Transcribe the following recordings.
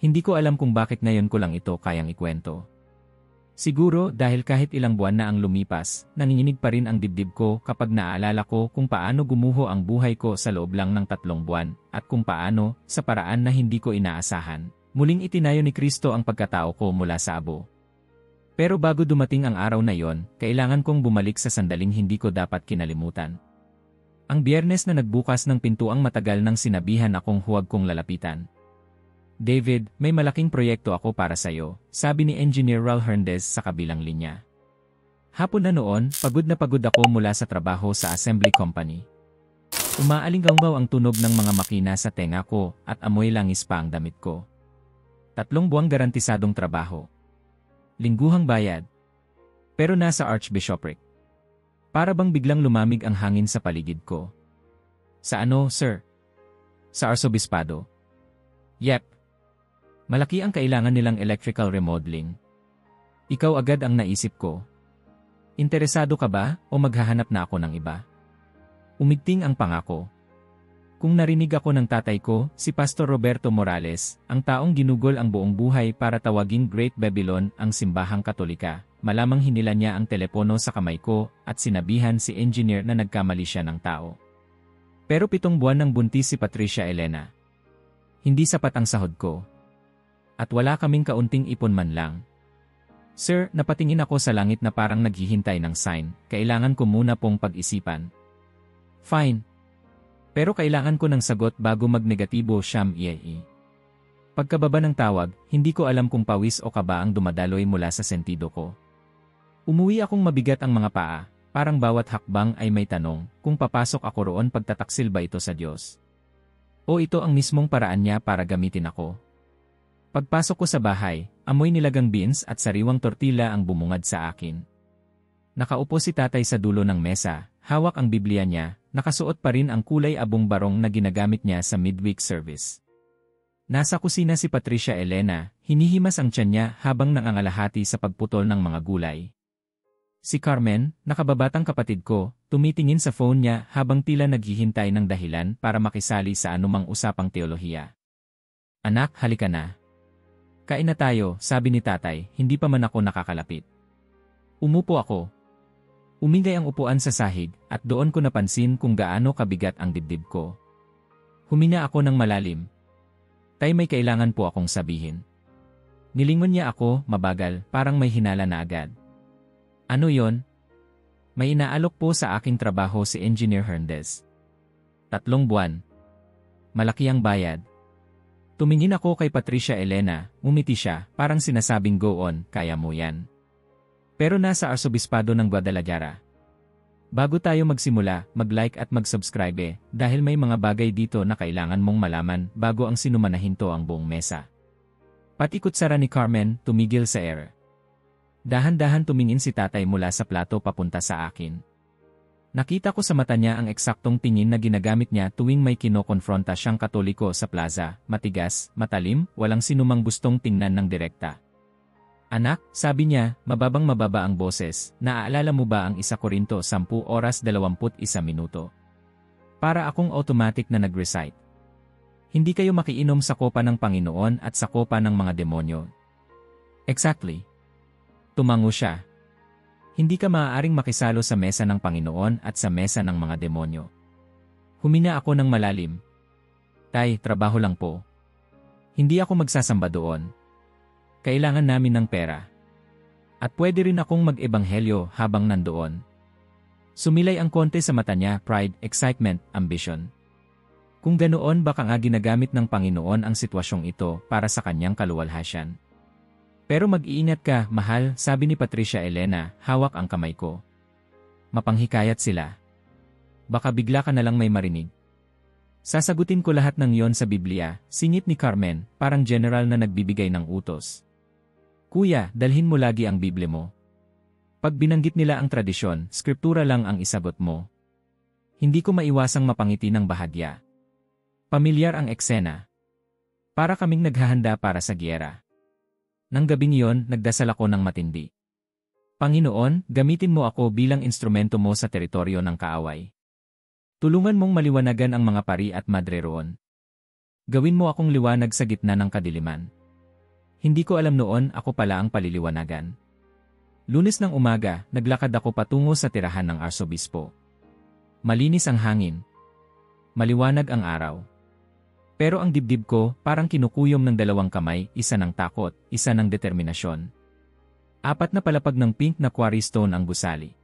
Hindi ko alam kung bakit ngayon ko lang ito kayang ikwento. Siguro dahil kahit ilang buwan na ang lumipas, nanginginig pa rin ang dibdib ko kapag naaalala ko kung paano gumuho ang buhay ko sa loob lang ng 3 buwan, at kung paano, sa paraan na hindi ko inaasahan, muling itinayo ni Kristo ang pagkatao ko mula sa abo. Pero bago dumating ang araw na yon, kailangan kong bumalik sa sandaling hindi ko dapat kinalimutan. Ang Biyernes na nagbukas ng pintuang matagal nang sinabihan akong huwag kong lalapitan. "David, may malaking proyekto ako para sa'yo," sabi ni Engineer Raul Hernandez sa kabilang linya. Hapon na noon, pagod na pagod ako mula sa trabaho sa assembly company. Umaalinggaw ang tunog ng mga makina sa tenga ko at amoy langis pa ang damit ko. 3 buwang garantisadong trabaho. Lingguhang bayad. Pero nasa Archbishopric. Para bang biglang lumamig ang hangin sa paligid ko. "Sa ano, sir?" "Sa Arsobispado." "Yep. Malaki ang kailangan nilang electrical remodeling." Ikaw agad ang naisip ko. Interesado ka ba o maghahanap na ako ng iba? Umigting ang pangako. Kung narinig ako ng tatay ko, si Pastor Roberto Morales, ang taong ginugol ang buong buhay para tawaging Great Babylon ang simbahang Katolika, malamang hinila niya ang telepono sa kamay ko at sinabihan si engineer na nagkamali siya ng tao. Pero 7 buwan nang buntis si Patricia Elena. Hindi sapat ang sahod ko. At wala kaming kaunting ipon man lang. "Sir, napatingin ako sa langit na parang naghihintay ng sign, kailangan ko muna pong pag-isipan." "Fine. Pero kailangan ko ng sagot bago magnegatibo siyam iai." Pagkababa ng tawag, hindi ko alam kung pawis o kaba ang dumadaloy mula sa sentido ko. Umuwi akong mabigat ang mga paa, parang bawat hakbang ay may tanong, kung papasok ako roon pagtataksil ba ito sa Diyos? O ito ang mismong paraan niya para gamitin ako? Pagpasok ko sa bahay, amoy nilagang beans at sariwang tortilla ang bumungad sa akin. Nakaupo si tatay sa dulo ng mesa, hawak ang Biblia niya, nakasuot pa rin ang kulay abong barong na ginagamit niya sa midweek service. Nasa kusina si Patricia Elena, hinihimas ang tiyan niya habang nangangalahati sa pagputol ng mga gulay. Si Carmen, nakababatang kapatid ko, tumitingin sa phone niya habang tila naghihintay ng dahilan para makisali sa anumang usapang teolohiya. "Anak, halika na. Kain na tayo," sabi ni tatay, hindi pa man ako nakakalapit. Umupo ako. Umingay ang upuan sa sahig at doon ko napansin kung gaano kabigat ang dibdib ko. Humina ako ng malalim. "Tay, may kailangan po akong sabihin." Nilingon niya ako, mabagal, parang may hinala na agad. "Ano yon?" "May inaalok po sa aking trabaho si Engineer Hernandez. 3 buwan. Malaki ang bayad." Tumingin ako kay Patricia Elena, umiti siya, parang sinasabing go on, kaya mo yan. Pero nasa Arsobispado ng Guadalajara. Bago tayo magsimula, mag-like at mag-subscribe dahil may mga bagay dito na kailangan mong malaman bago ang sinumanahin to ang buong mesa. Patikot sara ni Carmen, tumigil sa air. Dahan-dahan tumingin si tatay mula sa plato papunta sa akin. Nakita ko sa mata niya ang eksaktong tingin na ginagamit niya tuwing may kinokonfronta siyang Katoliko sa plaza, matigas, matalim, walang sinumang gustong tingnan ng direkta. "Anak," sabi niya, mababang-mababa ang boses, "naaalala mo ba ang 1 Korinto 10:21? Para akong automatic na nag-recite. Hindi kayo makiinom sa kopa ng Panginoon at sa kopa ng mga demonyo." "Exactly." Tumango siya. "Hindi ka maaaring makisalo sa mesa ng Panginoon at sa mesa ng mga demonyo." Humina ako ng malalim. "Tay, trabaho lang po. Hindi ako magsasamba doon. Kailangan namin ng pera. At pwede rin akong mag-ebanghelyo habang nandoon." Sumilay ang konti sa mata niya, pride, excitement, ambition. Kung ganoon baka nga ginagamit ng Panginoon ang sitwasyong ito para sa kanyang kaluwalhasyan. "Pero mag-iingat ka, mahal," sabi ni Patricia Elena, hawak ang kamay ko. "Mapanghikayat sila. Baka bigla ka na lang may marinig." "Sasagutin ko lahat ng yon sa Biblia," singit ni Carmen, parang general na nagbibigay ng utos. "Kuya, dalhin mo lagi ang Biblia mo. Pag binanggit nila ang tradisyon, skriptura lang ang isagot mo." Hindi ko maiwasang mapangiti ng bahagya. Pamilyar ang eksena. Para kaming naghahanda para sa giyera. Nang gabing iyon, nagdasal ako ng matindi. "Panginoon, gamitin mo ako bilang instrumento mo sa teritoryo ng kaaway. Tulungan mong maliwanagan ang mga pari at madre roon. Gawin mo akong liwanag sa gitna ng kadiliman. Hindi ko alam noon ako pala ang paliliwanagan. Lunes ng umaga, naglakad ako patungo sa tirahan ng arsobispo. Malinis ang hangin. Maliwanag ang araw. Pero ang dibdib ko parang kinukuyom ng dalawang kamay, isa ng takot, isa ng determinasyon. 4 na palapag ng pink na quarry stone ang gusali.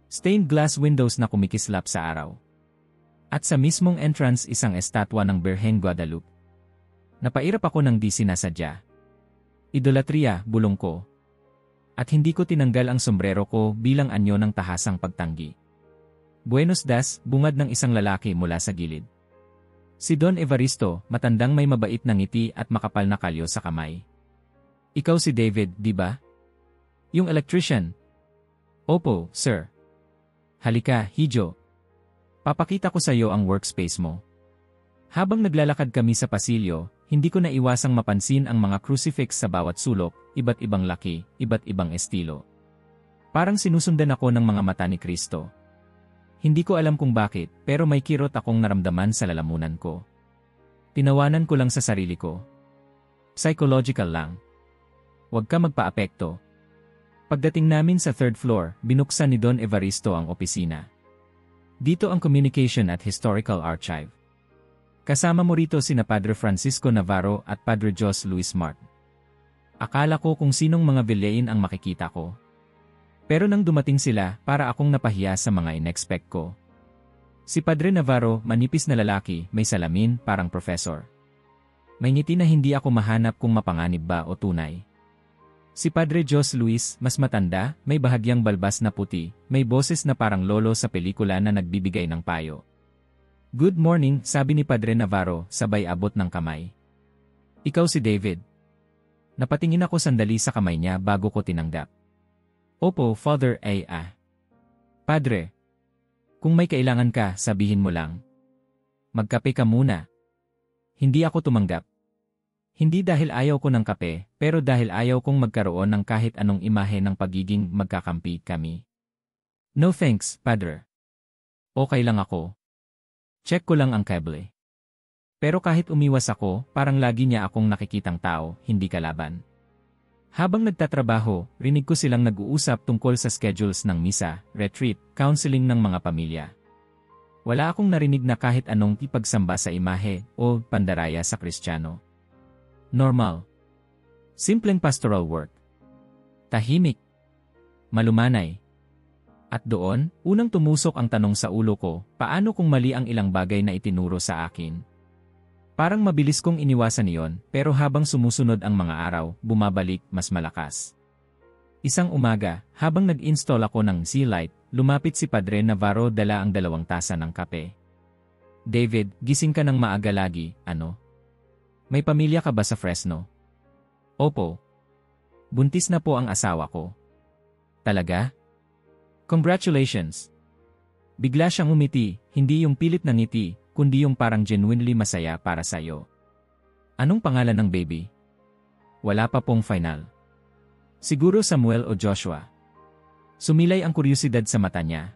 Stained glass windows na kumikislap sa araw. At sa mismong entrance isang estatwa ng Birhen Guadalupe. Napairap ako ng di sinasadya. Idolatria, bulong ko. At hindi ko tinanggal ang sombrero ko bilang anyo ng tahasang pagtanggi. Buenos das, bungad ng isang lalaki mula sa gilid. Si Don Evaristo, matandang may mabait na ngiti at makapal na kalyo sa kamay. Ikaw si David, di ba? Yung electrician. Opo, sir. Halika, Hijo. Papakita ko sa iyo ang workspace mo. Habang naglalakad kami sa pasilyo, hindi ko naiwasang mapansin ang mga crucifix sa bawat sulok, iba't ibang laki, iba't ibang estilo. Parang sinusundan ako ng mga mata ni Kristo. Hindi ko alam kung bakit, pero may kirot akong naramdaman sa lalamunan ko. Tinawanan ko lang sa sarili ko. Psychological lang. Huwag ka magpa-apekto. Pagdating namin sa 3rd floor, binuksan ni Don Evaristo ang opisina. Dito ang Communication at Historical Archive. Kasama mo rito sina Padre Francisco Navarro at Padre Jos Luis Mart. Akala ko kung sinong mga villain ang makikita ko. Pero nang dumating sila, para akong napahiya sa mga in-expect ko. Si Padre Navarro, manipis na lalaki, may salamin, parang professor. May ngiti na hindi ako mahanap kung mapanganib ba o tunay. Si Padre Jos Luis, mas matanda, may bahagyang balbas na puti, may boses na parang lolo sa pelikula na nagbibigay ng payo. Good morning, sabi ni Padre Navarro, sabay abot ng kamay. Ikaw si David. Napatingin ako sandali sa kamay niya bago ko tinanggap. Opo, Father ay Padre. Kung may kailangan ka, sabihin mo lang. Magkape ka muna. Hindi ako tumanggap. Hindi dahil ayaw ko ng kape, pero dahil ayaw kong magkaroon ng kahit anong imahe ng pagiging magkakampi kami. No thanks, Padre. Okay lang ako. Check ko lang ang kable. Pero kahit umiwas ako, parang lagi niya akong nakikitang tao, hindi kalaban. Habang nagtatrabaho, rinig ko silang nag-uusap tungkol sa schedules ng misa, retreat, counseling ng mga pamilya. Wala akong narinig na kahit anong ipagsamba sa imahe o pandaraya sa Kristiyano. Normal. Simpleng pastoral work. Tahimik. Malumanay. At doon, unang tumusok ang tanong sa ulo ko, paano kung mali ang ilang bagay na itinuro sa akin? Parang mabilis kong iniwasan iyon, pero habang sumusunod ang mga araw, bumabalik mas malakas. Isang umaga, habang nag-install ako ng sea light, lumapit si Padre Navarro dala ang 2 tasa ng kape. David, gising ka ng maaga lagi, ano? May pamilya ka ba sa Fresno? Opo. Buntis na po ang asawa ko. Talaga? Congratulations! Bigla siyang umiti, hindi yung pilit na ngiti, kundi yung parang genuinely masaya para sa'yo. Anong pangalan ng baby? Wala pa pong final. Siguro Samuel o Joshua. Sumilay ang kuryosidad sa mata niya.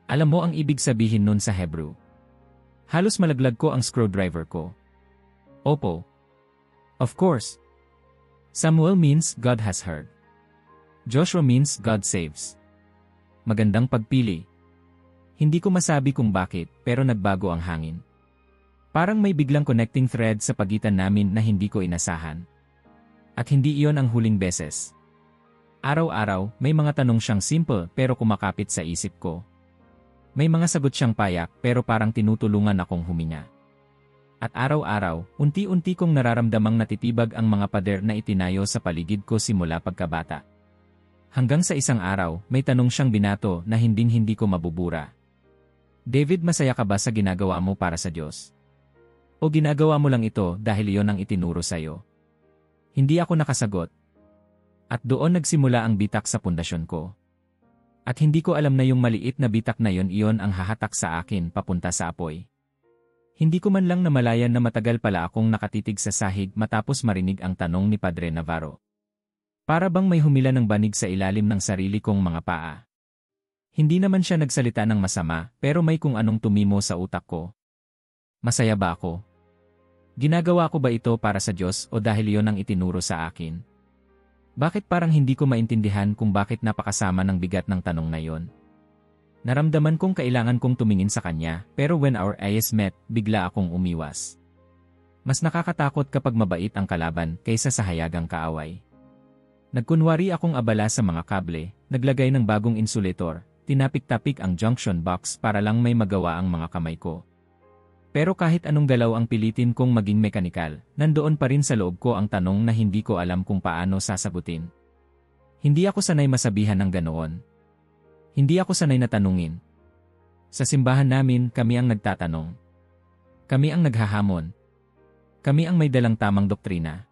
Alam mo ang ibig sabihin nun sa Hebrew. Halos malaglag ko ang screwdriver ko. Opo. Of course. Samuel means God has heard. Joshua means God saves. Magandang pagpili. Hindi ko masabi kung bakit, pero nagbago ang hangin. Parang may biglang connecting thread sa pagitan namin na hindi ko inasahan. At hindi iyon ang huling beses. Araw-araw, may mga tanong siyang simple pero kumakapit sa isip ko. May mga sagot siyang payak pero parang tinutulungan akong huminga. At araw-araw, unti-unti kong nararamdamang natitibag ang mga pader na itinayo sa paligid ko simula pagkabata. Hanggang sa isang araw, may tanong siyang binato na hinding-hindi ko mabubura. David, masaya ka ba sa ginagawa mo para sa Diyos? O ginagawa mo lang ito dahil iyon ang itinuro sa'yo? Hindi ako nakasagot. At doon nagsimula ang bitak sa pundasyon ko. At hindi ko alam na yung maliit na bitak na iyon ang hahatak sa akin papunta sa apoy. Hindi ko man lang namalayan na matagal pala akong nakatitig sa sahig matapos marinig ang tanong ni Padre Navarro. Para bang may humila ng banig sa ilalim ng sarili kong mga paa. Hindi naman siya nagsalita ng masama, pero may kung anong tumimo sa utak ko. Masaya ba ako? Ginagawa ko ba ito para sa Diyos o dahil iyon ang itinuro sa akin? Bakit parang hindi ko maintindihan kung bakit napakasama ng bigat ng tanong na iyon? Naramdaman kong kailangan kong tumingin sa kanya, pero when our eyes met, bigla akong umiwas. Mas nakakatakot kapag mabait ang kalaban kaysa sa hayagang kaaway. Nagkunwari akong abala sa mga kable, naglagay ng bagong insulator, tinapik-tapik ang junction box para lang may magawa ang mga kamay ko. Pero kahit anong galaw ang pilitin kong maging mekanikal, nandoon pa rin sa loob ko ang tanong na hindi ko alam kung paano sasagutin. Hindi ako sanay masabihan ng ganoon. Hindi ako sanay na tanungin. Sa simbahan namin, kami ang nagtatanong. Kami ang naghahamon. Kami ang may dalang tamang doktrina.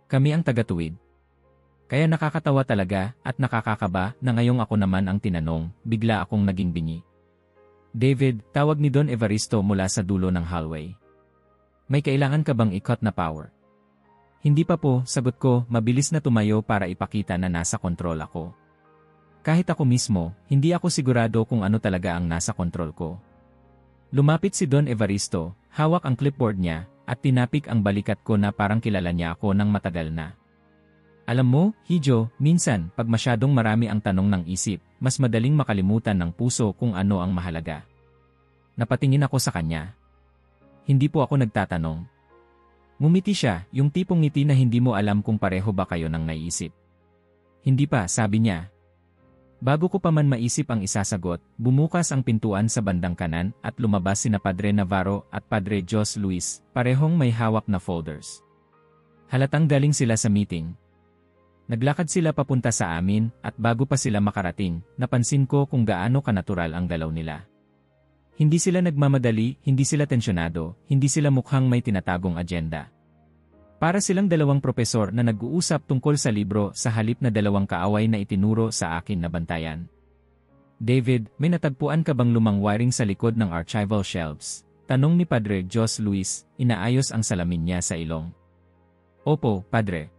Kami ang tagatuwid. Kaya nakakatawa talaga at nakakakaba na ngayong ako naman ang tinanong, bigla akong naging bingi. David, tawag ni Don Evaristo mula sa dulo ng hallway. May kailangan ka bang ikot na power? Hindi pa po, sagot ko, mabilis na tumayo para ipakita na nasa kontrol ako. Kahit ako mismo, hindi ako sigurado kung ano talaga ang nasa kontrol ko. Lumapit si Don Evaristo, hawak ang clipboard niya, at tinapik ang balikat ko na parang kilala niya ako ng matagal na. Alam mo, Hijo, minsan, pag masyadong marami ang tanong ng isip, mas madaling makalimutan ng puso kung ano ang mahalaga. Napatingin ako sa kanya. Hindi po ako nagtatanong. Ngumiti siya, yung tipong ngiti na hindi mo alam kung pareho ba kayo ng naiisip. Hindi pa, sabi niya. Bago ko pa man maisip ang isasagot, bumukas ang pintuan sa bandang kanan at lumabas sina Padre Navarro at Padre Jos Luis, parehong may hawak na folders. Halatang galing sila sa meeting. Naglakad sila papunta sa amin at bago pa sila makarating, napansin ko kung gaano kanatural ang galaw nila. Hindi sila nagmamadali, hindi sila tensyonado, hindi sila mukhang may tinatagong agenda. Para silang dalawang propesor na nag-uusap tungkol sa libro sa halip na dalawang kaaway na itinuro sa akin na bantayan. David, may natagpuan ka bang lumang wiring sa likod ng archival shelves? Tanong ni Padre Jos Luis, inaayos ang salamin niya sa ilong. Opo, Padre.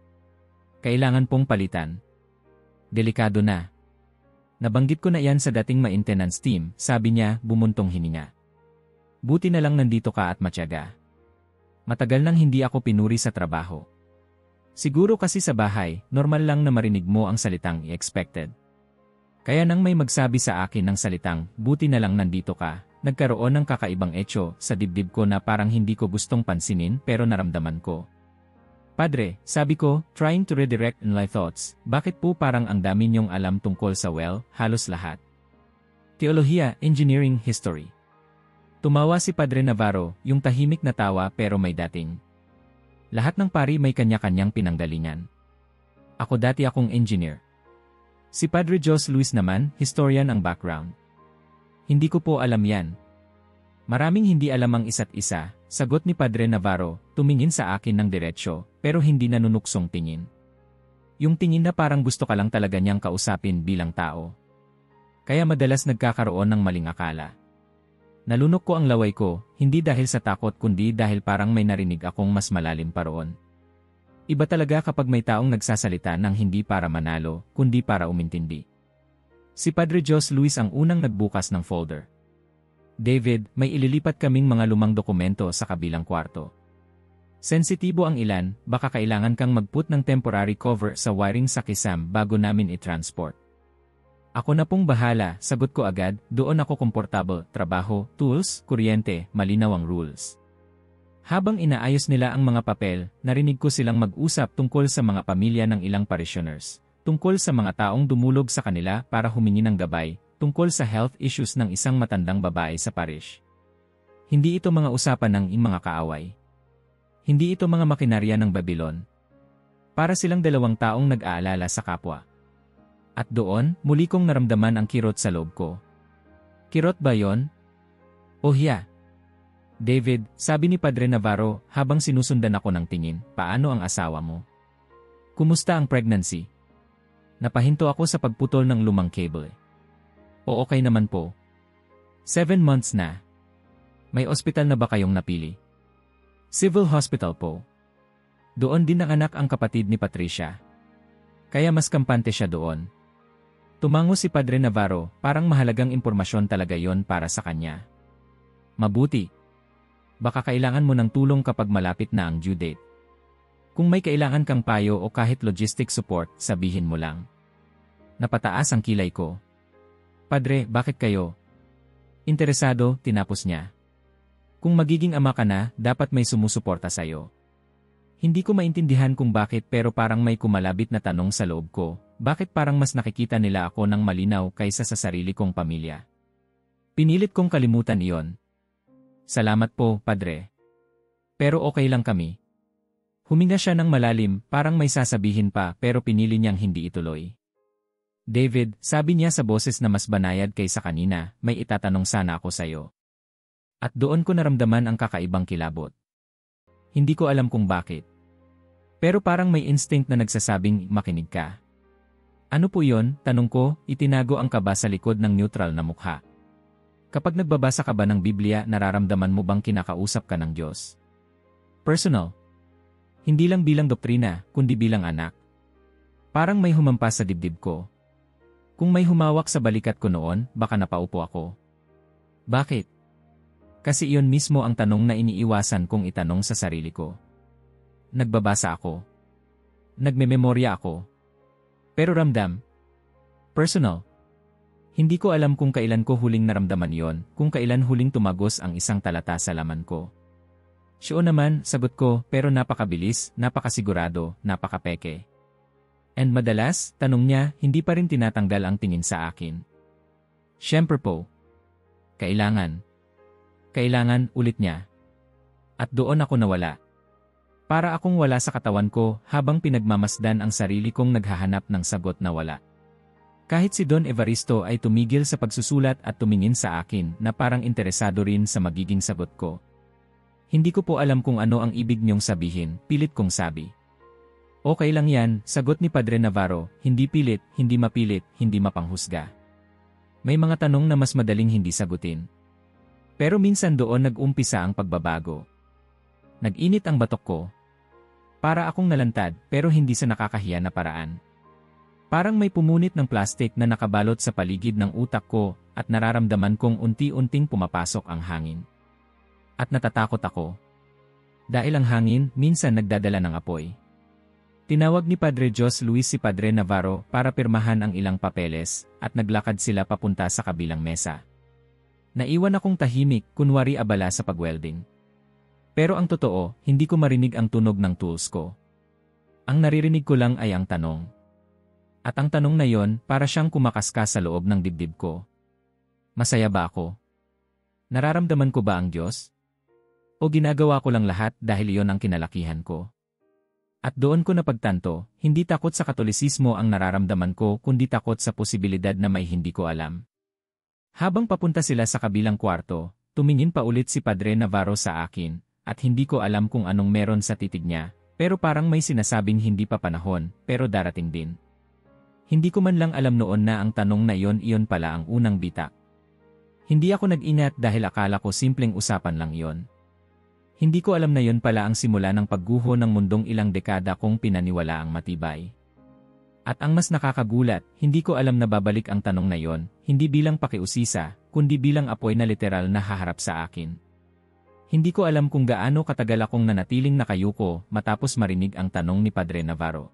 Kailangan pong palitan. Delikado na. Nabanggit ko na yan sa dating maintenance team, sabi niya, bumuntong hininga. Buti na lang nandito ka at matyaga. Matagal nang hindi ako pinuri sa trabaho. Siguro kasi sa bahay, normal lang na marinig mo ang salitang expected. Kaya nang may magsabi sa akin ng salitang, buti na lang nandito ka, nagkaroon ng kakaibang etyo sa dibdib ko na parang hindi ko gustong pansinin pero naramdaman ko. Padre, sabi ko, trying to redirect my thoughts, bakit po parang ang dami niyong alam tungkol sa halos lahat? Teolohiya, engineering, history. Tumawa si Padre Navarro, yung tahimik na tawa pero may dating. Lahat ng pari may kanya-kanyang pinanggalingan. Ako dati akong engineer. Si Padre Jos Luis naman, historian ang background. Hindi ko po alam yan. Maraming hindi alam ang isa't isa, sagot ni Padre Navarro, tumingin sa akin ng diretsyo, pero hindi nanunuksong tingin. Yung tingin na parang gusto ka lang talaga niyang kausapin bilang tao. Kaya madalas nagkakaroon ng maling akala. Nalunok ko ang laway ko, hindi dahil sa takot kundi dahil parang may narinig akong mas malalim pa roon. Iba talaga kapag may taong nagsasalita ng hindi para manalo, kundi para umintindi. Si Padre Jos Luis ang unang nagbukas ng folder. David, may ililipat kaming mga lumang dokumento sa kabilang kwarto. Sensitibo ang ilan, baka kailangan kang magput ng temporary cover sa wiring sa kisam bago namin i-transport. Ako na pong bahala, sagot ko agad, doon ako komportable, trabaho, tools, kuryente, malinaw ang rules. Habang inaayos nila ang mga papel, narinig ko silang mag-usap tungkol sa mga pamilya ng ilang parishioners, tungkol sa mga taong dumulog sa kanila para humingi ng gabay, tungkol sa health issues ng isang matandang babae sa parish. Hindi ito mga usapan ng mga kaaway. Hindi ito mga makinarya ng Babylon. Para silang dalawang taong nag-aalala sa kapwa. At doon, muli kong naramdaman ang kirot sa loob ko. Kirot ba yon? Oh yeah. David, sabi ni Padre Navarro habang sinusundan ako ng tingin, paano ang asawa mo? Kumusta ang pregnancy? Napahinto ako sa pagputol ng lumang cable. O okay naman po. 7 months na. May ospital na ba kayong napili? Civil hospital po. Doon din nanganak ang kapatid ni Patricia. Kaya mas kampante siya doon. Tumango si Padre Navarro, parang mahalagang impormasyon talaga yon para sa kanya. Mabuti. Baka kailangan mo ng tulong kapag malapit na ang due date. Kung may kailangan kang payo o kahit logistic support, sabihin mo lang. Napataas ang kilay ko. Padre, bakit kayo? Interesado, tinapos niya. Kung magiging ama ka na, dapat may sumusuporta sa'yo. Hindi ko maintindihan kung bakit pero parang may kumalabit na tanong sa loob ko. Bakit parang mas nakikita nila ako ng malinaw kaysa sa sarili kong pamilya? Pinilit kong kalimutan iyon. Salamat po, Padre. Pero okay lang kami. Huminga siya ng malalim, parang may sasabihin pa pero pinili niyang hindi ituloy. David, sabi niya sa boses na mas banayad kaysa kanina, may itatanong sana ako sa'yo. At doon ko naramdaman ang kakaibang kilabot. Hindi ko alam kung bakit. Pero parang may instinct na nagsasabing makinig ka. Ano po yon? Tanong ko, itinago ang kaba sa likod ng neutral na mukha. Kapag nagbabasa ka ba ng Biblia, nararamdaman mo bang kinakausap ka ng Diyos? Personal. Hindi lang bilang doktrina, kundi bilang anak. Parang may humampas sa dibdib ko. Kung may humawak sa balikat ko noon, baka napaupo ako. Bakit? Kasi iyon mismo ang tanong na iniiwasan kong itanong sa sarili ko. Nagbabasa ako. Nagmememorya ako. Pero ramdam. Personal. Hindi ko alam kung kailan ko huling naramdaman yon, kung kailan huling tumagos ang isang talata sa laman ko. Siyo naman, sagot ko, pero napakabilis, napakasigurado, napakapeke. And madalas, tanong niya, hindi pa rin tinatanggal ang tingin sa akin. Siyempre po. Kailangan. Kailangan, ulit niya. At doon ako nawala. Para akong wala sa katawan ko habang pinagmamasdan ang sarili kong naghahanap ng sagot na wala. Kahit si Don Evaristo ay tumigil sa pagsusulat at tumingin sa akin na parang interesado rin sa magiging sagot ko. Hindi ko po alam kung ano ang ibig niyong sabihin, pilit kong sabi. Okay lang yan, sagot ni Padre Navarro, hindi pilit, hindi mapilit, hindi mapanghusga. May mga tanong na mas madaling hindi sagutin. Pero minsan doon nag-umpisa ang pagbabago. Nag-init ang batok ko. Para akong nalantad pero hindi sa nakakahiya na paraan. Parang may pumunit ng plastik na nakabalot sa paligid ng utak ko at nararamdaman kong unti-unting pumapasok ang hangin. At natatakot ako. Dahil ang hangin minsan nagdadala ng apoy. Tinawag ni Padre Jos Luis si Padre Navarro para pirmahan ang ilang papeles at naglakad sila papunta sa kabilang mesa. Naiwan akong tahimik, kunwari abala sa pagwelding. Pero ang totoo, hindi ko marinig ang tunog ng tools ko. Ang naririnig ko lang ay ang tanong. At ang tanong na yon, para siyang kumakaskas sa loob ng dibdib ko. Masaya ba ako? Nararamdaman ko ba ang Diyos? O ginagawa ko lang lahat dahil iyon ang kinalakihan ko? At doon ko napagtanto, hindi takot sa Katolisismo ang nararamdaman ko kundi takot sa posibilidad na may hindi ko alam. Habang papunta sila sa kabilang kwarto, tumingin pa ulit si Padre Navarro sa akin, at hindi ko alam kung anong meron sa titig niya, pero parang may sinasabing hindi pa panahon, pero darating din. Hindi ko man lang alam noon na ang tanong na iyon pala ang unang bitak. Hindi ako nag-inat dahil akala ko simpleng usapan lang iyon. Hindi ko alam na iyon pala ang simula ng pagguho ng mundong ilang dekada kong pinaniwala ang matibay. At ang mas nakakagulat, hindi ko alam na babalik ang tanong na iyon, hindi bilang pakiusisa, kundi bilang apoy na literal na haharap sa akin. Hindi ko alam kung gaano katagal akong nanatiling nakayuko matapos marinig ang tanong ni Padre Navarro.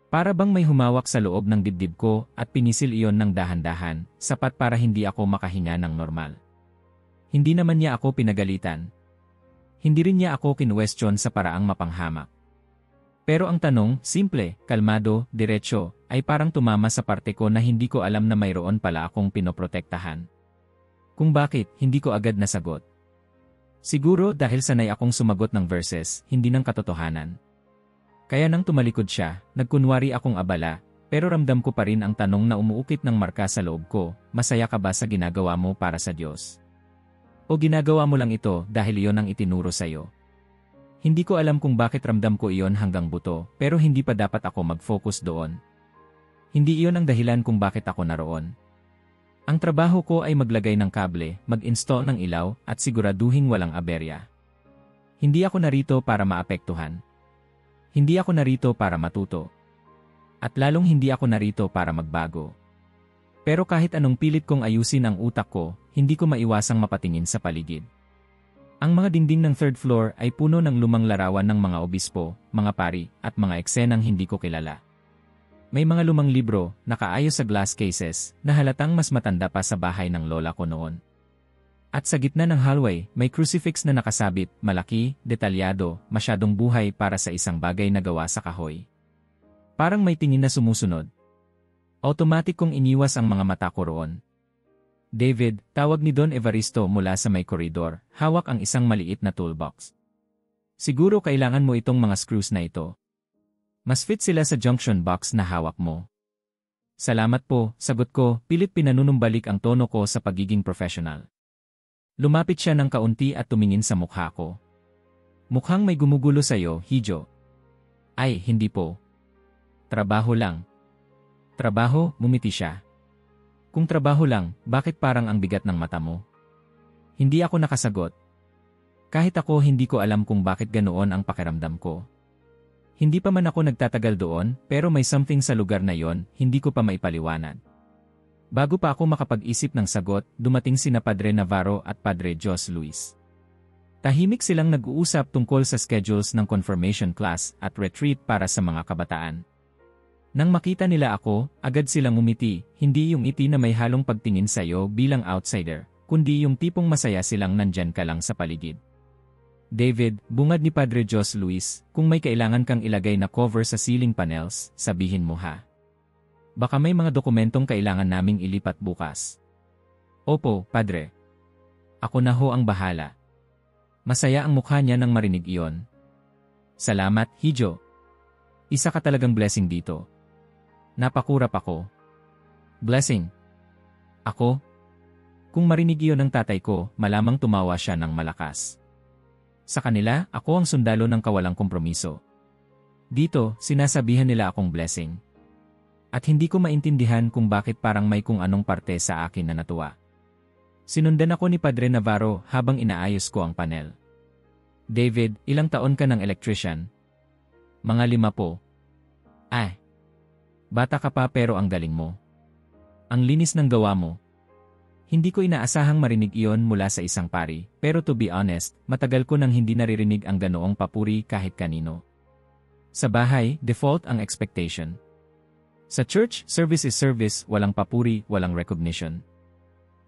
Para bang may humawak sa loob ng dibdib ko at pinisil iyon ng dahan-dahan, sapat para hindi ako makahinga ng normal. Hindi naman niya ako pinagalitan. Hindi rin niya ako kinwestiyon sa paraang mapanghamak. Pero ang tanong, simple, kalmado, diretso, ay parang tumama sa parte ko na hindi ko alam na mayroon pala akong pinoprotektahan. Kung bakit, hindi ko agad nasagot. Siguro dahil sanay akong sumagot ng verses, hindi ng katotohanan. Kaya nang tumalikod siya, nagkunwari akong abala, pero ramdam ko pa rin ang tanong na umuukit ng marka sa loob ko, masaya ka ba sa ginagawa mo para sa Diyos? O ginagawa mo lang ito dahil iyon ang itinuro sa iyo? Hindi ko alam kung bakit ramdam ko iyon hanggang buto, pero hindi pa dapat ako mag-focus doon. Hindi iyon ang dahilan kung bakit ako naroon. Ang trabaho ko ay maglagay ng kable, mag-install ng ilaw, at siguraduhin walang aberya. Hindi ako narito para maapektuhan. Hindi ako narito para matuto. At lalong hindi ako narito para magbago. Pero kahit anong pilit kong ayusin ang utak ko, hindi ko maiwasang mapatingin sa paligid. Ang mga dingding ng third floor ay puno ng lumang larawan ng mga obispo, mga pari, at mga eksenang hindi ko kilala. May mga lumang libro, nakaayos sa glass cases, na halatang mas matanda pa sa bahay ng lola ko noon. At sa gitna ng hallway, may crucifix na nakasabit, malaki, detalyado, masyadong buhay para sa isang bagay na gawa sa kahoy. Parang may tingin na sumusunod. Automatic kong iniwas ang mga mata ko roon. David, tawag ni Don Evaristo mula sa may koridor, hawak ang isang maliit na toolbox. Siguro kailangan mo itong mga screws na ito. Mas fit sila sa junction box na hawak mo. Salamat po, sagot ko, pilit pinanunumbalik ang tono ko sa pagiging professional. Lumapit siya ng kaunti at tumingin sa mukha ko. Mukhang may gumugulo sa'yo, Hijo. Ay, hindi po. Trabaho lang. Trabaho, ngumiti siya. Kung trabaho lang, bakit parang ang bigat ng mata mo? Hindi ako nakasagot. Kahit ako hindi ko alam kung bakit ganoon ang pakiramdam ko. Hindi pa man ako nagtatagal doon, pero may something sa lugar na yon, hindi ko pa maipaliwanag. Bago pa ako makapag-isip ng sagot, dumating sina Padre Navarro at Padre Jos Luis. Tahimik silang nag-uusap tungkol sa schedules ng confirmation class at retreat para sa mga kabataan. Nang makita nila ako, agad silang umiti, hindi yung iti na may halong pagtingin sa'yo bilang outsider, kundi yung tipong masaya silang nandyan ka lang sa paligid. David, bungad ni Padre Jos Luis, kung may kailangan kang ilagay na cover sa ceiling panels, sabihin mo ha. Baka may mga dokumentong kailangan naming ilipat bukas. Opo, Padre. Ako na ho ang bahala. Masaya ang mukha niya nang marinig iyon. Salamat, Hijo. Isa ka talagang blessing dito. Napakurap ako. Blessing. Ako? Kung marinig iyon ng tatay ko, malamang tumawa siya ng malakas. Sa kanila, ako ang sundalo ng kawalang kompromiso. Dito, sinasabihan nila akong blessing. At hindi ko maintindihan kung bakit parang may kung anong parte sa akin na natuwa. Sinundan ako ni Padre Navarro habang inaayos ko ang panel. David, ilang taon ka ng electrician? Mga 5 po. Ay. Bata ka pa pero ang galing mo. Ang linis ng gawa mo. Hindi ko inaasahang marinig iyon mula sa isang pari, pero to be honest, matagal ko nang hindi naririnig ang ganoong papuri kahit kanino. Sa bahay, default ang expectation. Sa church, service is service, walang papuri, walang recognition.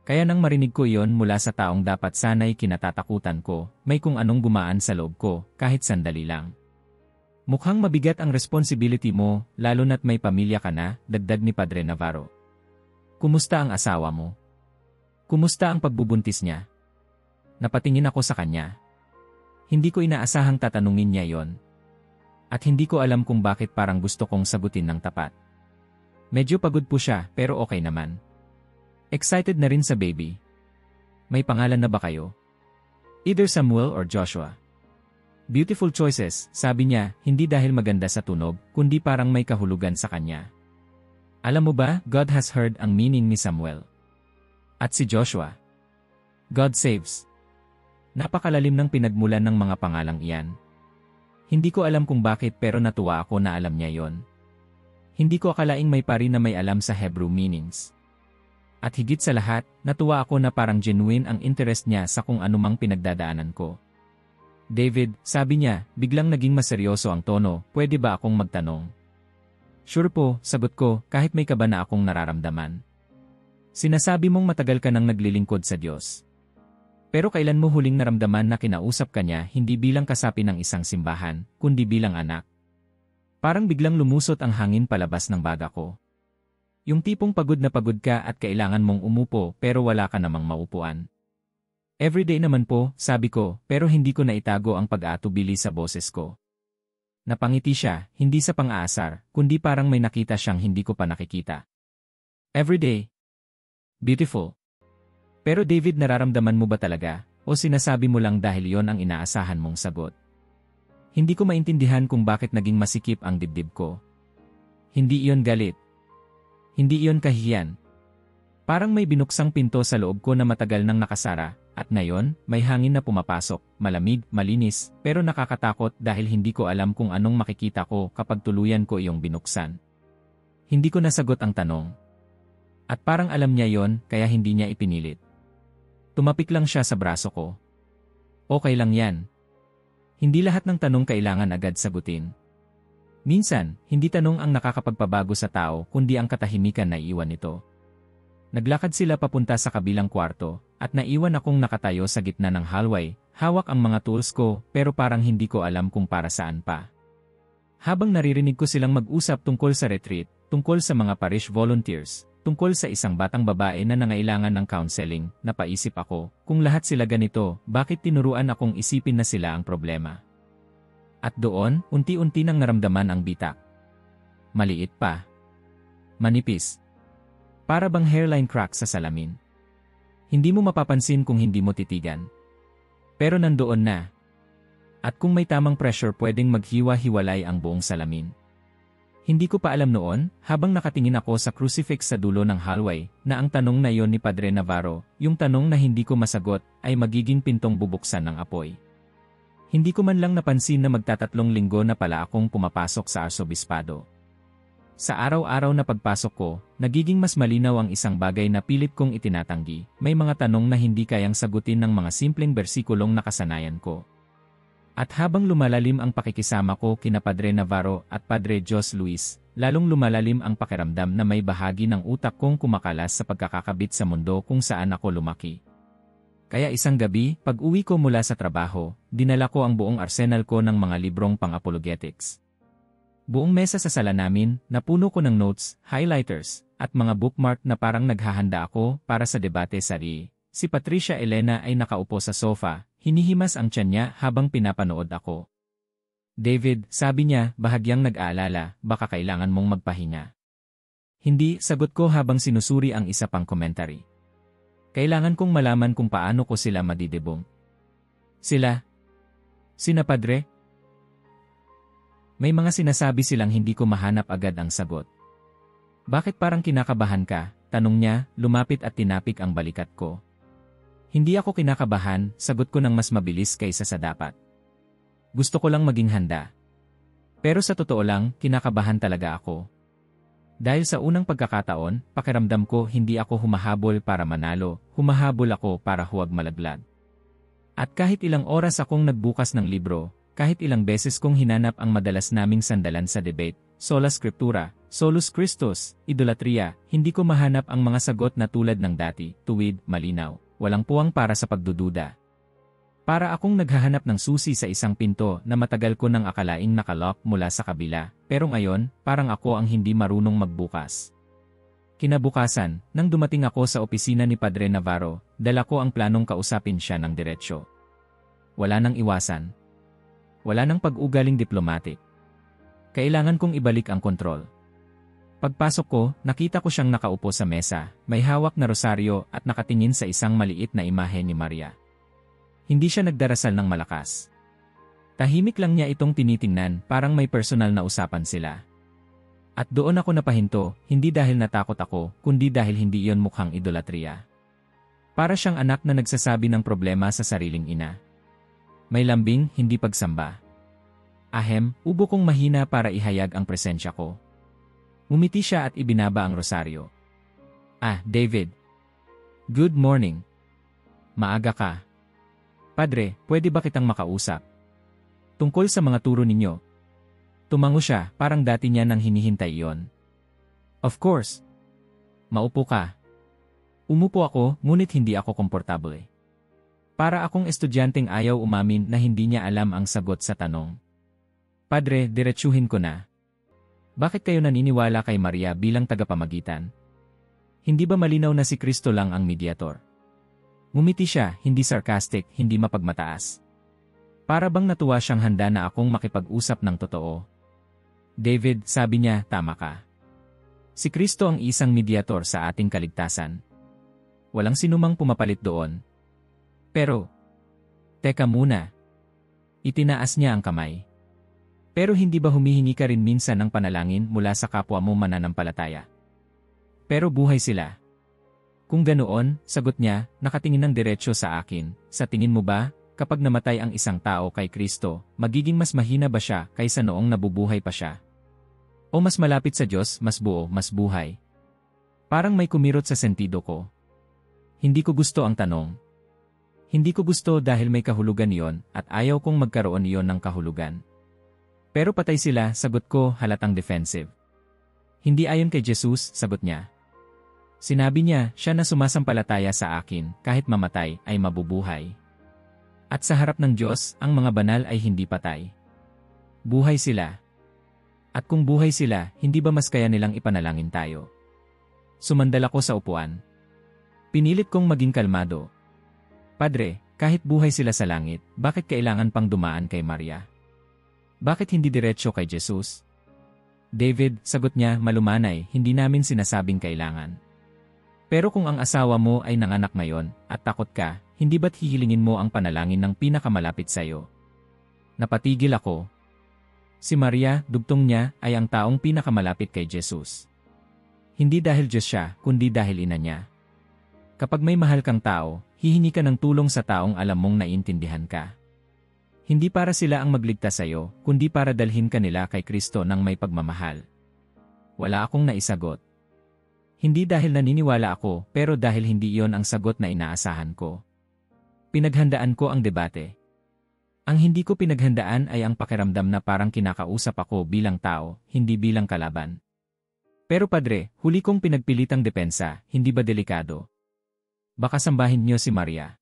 Kaya nang marinig ko iyon mula sa taong dapat sanay kinatatakutan ko, may kung anong gumaan sa loob ko, kahit sandali lang. Mukhang mabigat ang responsibility mo, lalo na't may pamilya ka na, dagdag ni Padre Navarro. Kumusta ang asawa mo? Kumusta ang pagbubuntis niya? Napatingin ako sa kanya. Hindi ko inaasahang tatanungin niya yon. At hindi ko alam kung bakit parang gusto kong sagutin ng tapat. Medyo pagod po siya, pero okay naman. Excited na rin sa baby. May pangalan na ba kayo? Either Samuel or Joshua. Beautiful choices, sabi niya, hindi dahil maganda sa tunog, kundi parang may kahulugan sa kanya. Alam mo ba, God has heard ang meaning ni Samuel. At si Joshua. God saves. Napakalalim ng pinagmulan ng mga pangalang iyan. Hindi ko alam kung bakit pero natuwa ako na alam niya yon. Hindi ko akalaing may pari na may alam sa Hebrew meanings. At higit sa lahat, natuwa ako na parang genuine ang interest niya sa kung anumang pinagdadaanan ko. David, sabi niya, biglang naging maseryoso ang tono, pwede ba akong magtanong? Sure po, sagot ko, kahit may kaba na akong nararamdaman. Sinasabi mong matagal ka nang naglilingkod sa Diyos. Pero kailan mo huling naramdaman na kinausap ka niya hindi bilang kasapi ng isang simbahan, kundi bilang anak? Parang biglang lumusot ang hangin palabas ng baga ko. Yung tipong pagod na pagod ka at kailangan mong umupo pero wala ka namang maupuan. Everyday naman po, sabi ko, pero hindi ko naitago ang pag-aatubili sa boses ko. Napangiti siya, hindi sa pang-aasar, kundi parang may nakita siyang hindi ko pa nakikita. Everyday. Beautiful. Pero David, nararamdaman mo ba talaga, o sinasabi mo lang dahil yon ang inaasahan mong sagot? Hindi ko maintindihan kung bakit naging masikip ang dibdib ko. Hindi iyon galit. Hindi iyon kahihiyan. Parang may binuksang pinto sa loob ko na matagal nang nakasara, at ngayon, may hangin na pumapasok, malamig, malinis, pero nakakatakot dahil hindi ko alam kung anong makikita ko kapag tuluyan ko iyong binuksan. Hindi ko nasagot ang tanong. At parang alam niya yon, kaya hindi niya ipinilit. Tumapik lang siya sa braso ko. Okay lang yan. Hindi lahat ng tanong kailangan agad sagutin. Minsan, hindi tanong ang nakakapagpabago sa tao kundi ang katahimikan na iwan nito. Naglakad sila papunta sa kabilang kwarto, at naiwan akong nakatayo sa gitna ng hallway, hawak ang mga tools ko pero parang hindi ko alam kung para saan pa. Habang naririnig ko silang mag-usap tungkol sa retreat, tungkol sa mga parish volunteers, tungkol sa isang batang babae na nangailangan ng counseling, napaisip ako, kung lahat sila ganito, bakit tinuruan akong isipin na sila ang problema? At doon, unti-unti nang naramdaman ang bitak. Maliit pa. Manipis. Para bang hairline crack sa salamin. Hindi mo mapapansin kung hindi mo titigan. Pero nandoon na. At kung may tamang pressure pwedeng maghiwa-hiwalay ang buong salamin. Hindi ko pa alam noon, habang nakatingin ako sa crucifix sa dulo ng hallway, na ang tanong na yon ni Padre Navarro, yung tanong na hindi ko masagot, ay magiging pintong bubuksan ng apoy. Hindi ko man lang napansin na magtatatlong linggo na pala akong pumapasok sa arsobispado. Sa araw-araw na pagpasok ko, nagiging mas malinaw ang isang bagay na pilit kong itinatanggi. May mga tanong na hindi kayang sagutin ng mga simpleng bersikulong nakasanayan ko. At habang lumalalim ang pakikisama ko kina Padre Navarro at Padre Jos Luis, lalong lumalalim ang pakiramdam na may bahagi ng utak kong kumakalas sa pagkakakabit sa mundo kung saan ako lumaki. Kaya isang gabi, pag-uwi ko mula sa trabaho, dinala ko ang buong arsenal ko ng mga librong pang-apologetics. Buong mesa sa sala namin, napuno ko ng notes, highlighters, at mga bookmark na parang naghahanda ako para sa debate sa RI. Si Patricia Elena ay nakaupo sa sofa, hinihimas ang tiyan niya habang pinapanood ako. David, sabi niya, bahagyang nag-aalala, baka kailangan mong magpahinga. Hindi, sagot ko habang sinusuri ang isa pang commentary. Kailangan kong malaman kung paano ko sila madidebong. Sila? Sina Padre? May mga sinasabi silang hindi ko mahanap agad ang sagot. Bakit parang kinakabahan ka? Tanong niya, lumapit at tinapik ang balikat ko. Hindi ako kinakabahan, sagot ko ng mas mabilis kaysa sa dapat. Gusto ko lang maging handa. Pero sa totoo lang, kinakabahan talaga ako. Dahil sa unang pagkakataon, pakiramdam ko hindi ako humahabol para manalo, humahabol ako para huwag malaglag. At kahit ilang oras akong nagbukas ng libro, kahit ilang beses kong hinanap ang madalas naming sandalan sa debate, sola scriptura, solus Christus, idolatria, hindi ko mahanap ang mga sagot na tulad ng dati, tuwid, malinaw, walang puwang para sa pagdududa. Para akong naghahanap ng susi sa isang pinto na matagal ko nang akalaing nakalock mula sa kabila, pero ngayon, parang ako ang hindi marunong magbukas. Kinabukasan, nang dumating ako sa opisina ni Padre Navarro, dala ko ang planong kausapin siya ng diretsyo. Wala nang iwasan. Wala nang pag-ugaling diplomatic. Kailangan kong ibalik ang kontrol. Pagpasok ko, nakita ko siyang nakaupo sa mesa, may hawak na rosaryo at nakatingin sa isang maliit na imahe ni Maria. Hindi siya nagdarasal ng malakas. Tahimik lang niya itong tinitingnan, parang may personal na usapan sila. At doon ako napahinto, hindi dahil natakot ako, kundi dahil hindi iyon mukhang idolatria. Para siyang anak na nagsasabi ng problema sa sariling ina. May lambing, hindi pagsamba. Ahem, ubo kong mahina para ihayag ang presensya ko. Umiti siya at ibinaba ang rosaryo. Ah, David. Good morning. Maaga ka. Padre, pwede ba kitang makausap? Tungkol sa mga turo ninyo. Tumango siya, parang dati niya nang hinihintay iyon. Of course. Maupo ka. Umupo ako, ngunit hindi ako komportable. Para akong estudyanteng ayaw umamin na hindi niya alam ang sagot sa tanong. Padre, diretsuhin ko na. Bakit kayo naniniwala kay Maria bilang tagapamagitan? Hindi ba malinaw na si Kristo lang ang mediator? Ngumiti siya, hindi sarcastic, hindi mapagmataas. Para bang natuwa siyang handa na akong makipag-usap ng totoo. David, sabi niya, tama ka. Si Kristo ang isang mediator sa ating kaligtasan. Walang sinumang pumapalit doon. Pero, teka muna. Itinaas niya ang kamay. Pero hindi ba humihingi ka rin minsan ng panalangin mula sa kapwa mo mananampalataya? Pero buhay sila. Kung ganoon, sagot niya, nakatingin ng diretsyo sa akin, sa tingin mo ba, kapag namatay ang isang tao kay Kristo, magiging mas mahina ba siya kaysa noong nabubuhay pa siya? O mas malapit sa Diyos, mas buo, mas buhay? Parang may kumirot sa sentido ko. Hindi ko gusto ang tanong. Hindi ko gusto dahil may kahulugan iyon at ayaw kong magkaroon iyon ng kahulugan. Pero patay sila, sagot ko, halatang defensive. Hindi ayon kay Jesus, sagot niya. Sinabi niya, siya na sumasampalataya sa akin, kahit mamatay, ay mabubuhay. At sa harap ng Diyos, ang mga banal ay hindi patay. Buhay sila. At kung buhay sila, hindi ba mas kaya nilang ipanalangin tayo? Sumandal ako sa upuan. Pinilit kong maging kalmado. Padre, kahit buhay sila sa langit, bakit kailangan pang dumaan kay Maria? Bakit hindi diretso kay Jesus? David, sagot niya, malumanay, hindi namin sinasabing kailangan. Pero kung ang asawa mo ay nanganak ngayon, at takot ka, hindi ba't hihilingin mo ang panalangin ng pinakamalapit sa'yo? Napatigil ako. Si Maria, dugtong niya, ay ang taong pinakamalapit kay Jesus. Hindi dahil Diyos siya, kundi dahil ina niya. Kapag may mahal kang tao, hihingi ka ng tulong sa taong alam mong naiintindihan ka. Hindi para sila ang magligtas sa'yo, kundi para dalhin ka nila kay Kristo ng may pagmamahal. Wala akong naisagot. Hindi dahil naniniwala ako, pero dahil hindi iyon ang sagot na inaasahan ko. Pinaghandaan ko ang debate. Ang hindi ko pinaghandaan ay ang pakiramdam na parang kinakausap ako bilang tao, hindi bilang kalaban. Pero padre, huli kong pinagpilitang depensa, hindi ba delikado? Baka sambahin niyo si Maria.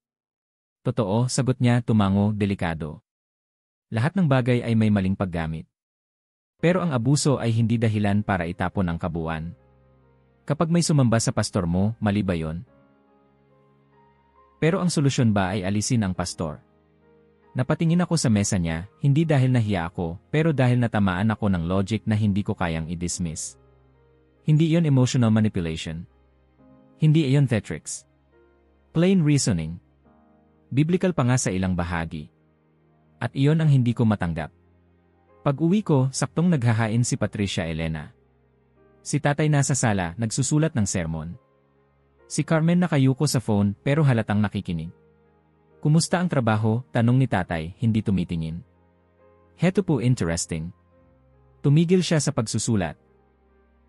Totoo, sagot niya, tumango, delikado. Lahat ng bagay ay may maling paggamit. Pero ang abuso ay hindi dahilan para itapon ang kabuuan. Kapag may sumamba sa pastor mo, mali ba yon? Pero ang solusyon ba ay alisin ang pastor? Napatingin ako sa mesa niya, hindi dahil nahiya ako, pero dahil natamaan ako ng logic na hindi ko kayang i-dismiss. Hindi iyon emotional manipulation. Hindi iyon theatrics. Plain reasoning. Biblical pa nga sa ilang bahagi. At iyon ang hindi ko matanggap. Pag-uwi ko, saktong naghahain si Patricia Elena. Si tatay nasa sala, nagsusulat ng sermon. Si Carmen nakayuko sa phone, pero halatang nakikinig. Kumusta ang trabaho? Tanong ni tatay, hindi tumitingin. Heto po interesting. Tumigil siya sa pagsusulat.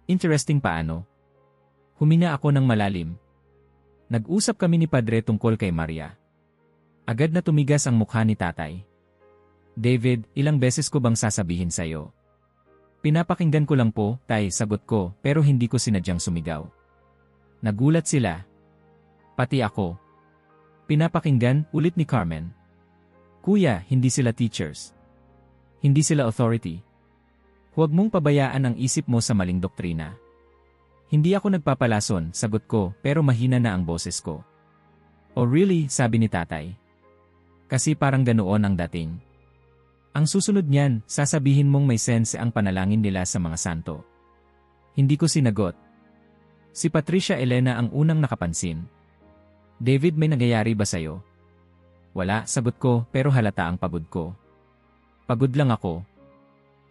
Interesting paano? Huminga ako ng malalim. Nag-usap kami ni Padre tungkol kay Maria. Agad na tumigas ang mukha ni tatay. David, ilang beses ko bang sasabihin sa'yo? Pinapakinggan ko lang po, tay, sagot ko, pero hindi ko sinadyang sumigaw. Nagulat sila. Pati ako. Pinapakinggan, ulit ni Carmen. Kuya, hindi sila teachers. Hindi sila authority. Huwag mong pabayaan ang isip mo sa maling doktrina. Hindi ako nagpapalason, sagot ko, pero mahina na ang boses ko. Oh really, sabi ni tatay. Kasi parang ganoon ang dating. Ang susunod niyan, sasabihin mong may sense ang panalangin nila sa mga santo. Hindi ko sinagot. Si Patricia Elena ang unang nakapansin. David, may nangyayari ba sa'yo? Wala, sagot ko, pero halata ang pagod ko. Pagod lang ako.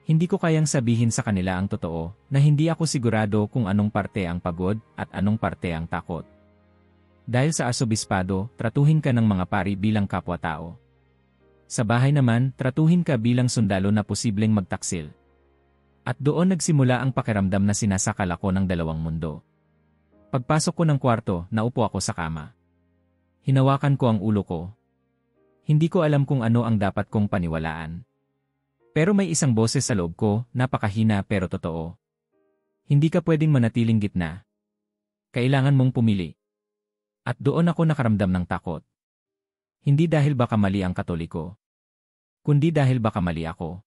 Hindi ko kayang sabihin sa kanila ang totoo, na hindi ako sigurado kung anong parte ang pagod at anong parte ang takot. Dahil sa asobispado, tratuhin ka ng mga pari bilang kapwa-tao. Sa bahay naman, tratuhin ka bilang sundalo na posibleng magtaksil. At doon nagsimula ang pakiramdam na sinasakal ako ng dalawang mundo. Pagpasok ko ng kwarto, naupo ako sa kama. Hinawakan ko ang ulo ko. Hindi ko alam kung ano ang dapat kong paniwalaan. Pero may isang boses sa loob ko, napakahina pero totoo. Hindi ka pwedeng manatiling gitna. Kailangan mong pumili. At doon ako nakaramdam ng takot. Hindi dahil baka mali ang Katoliko, kundi dahil baka mali ako.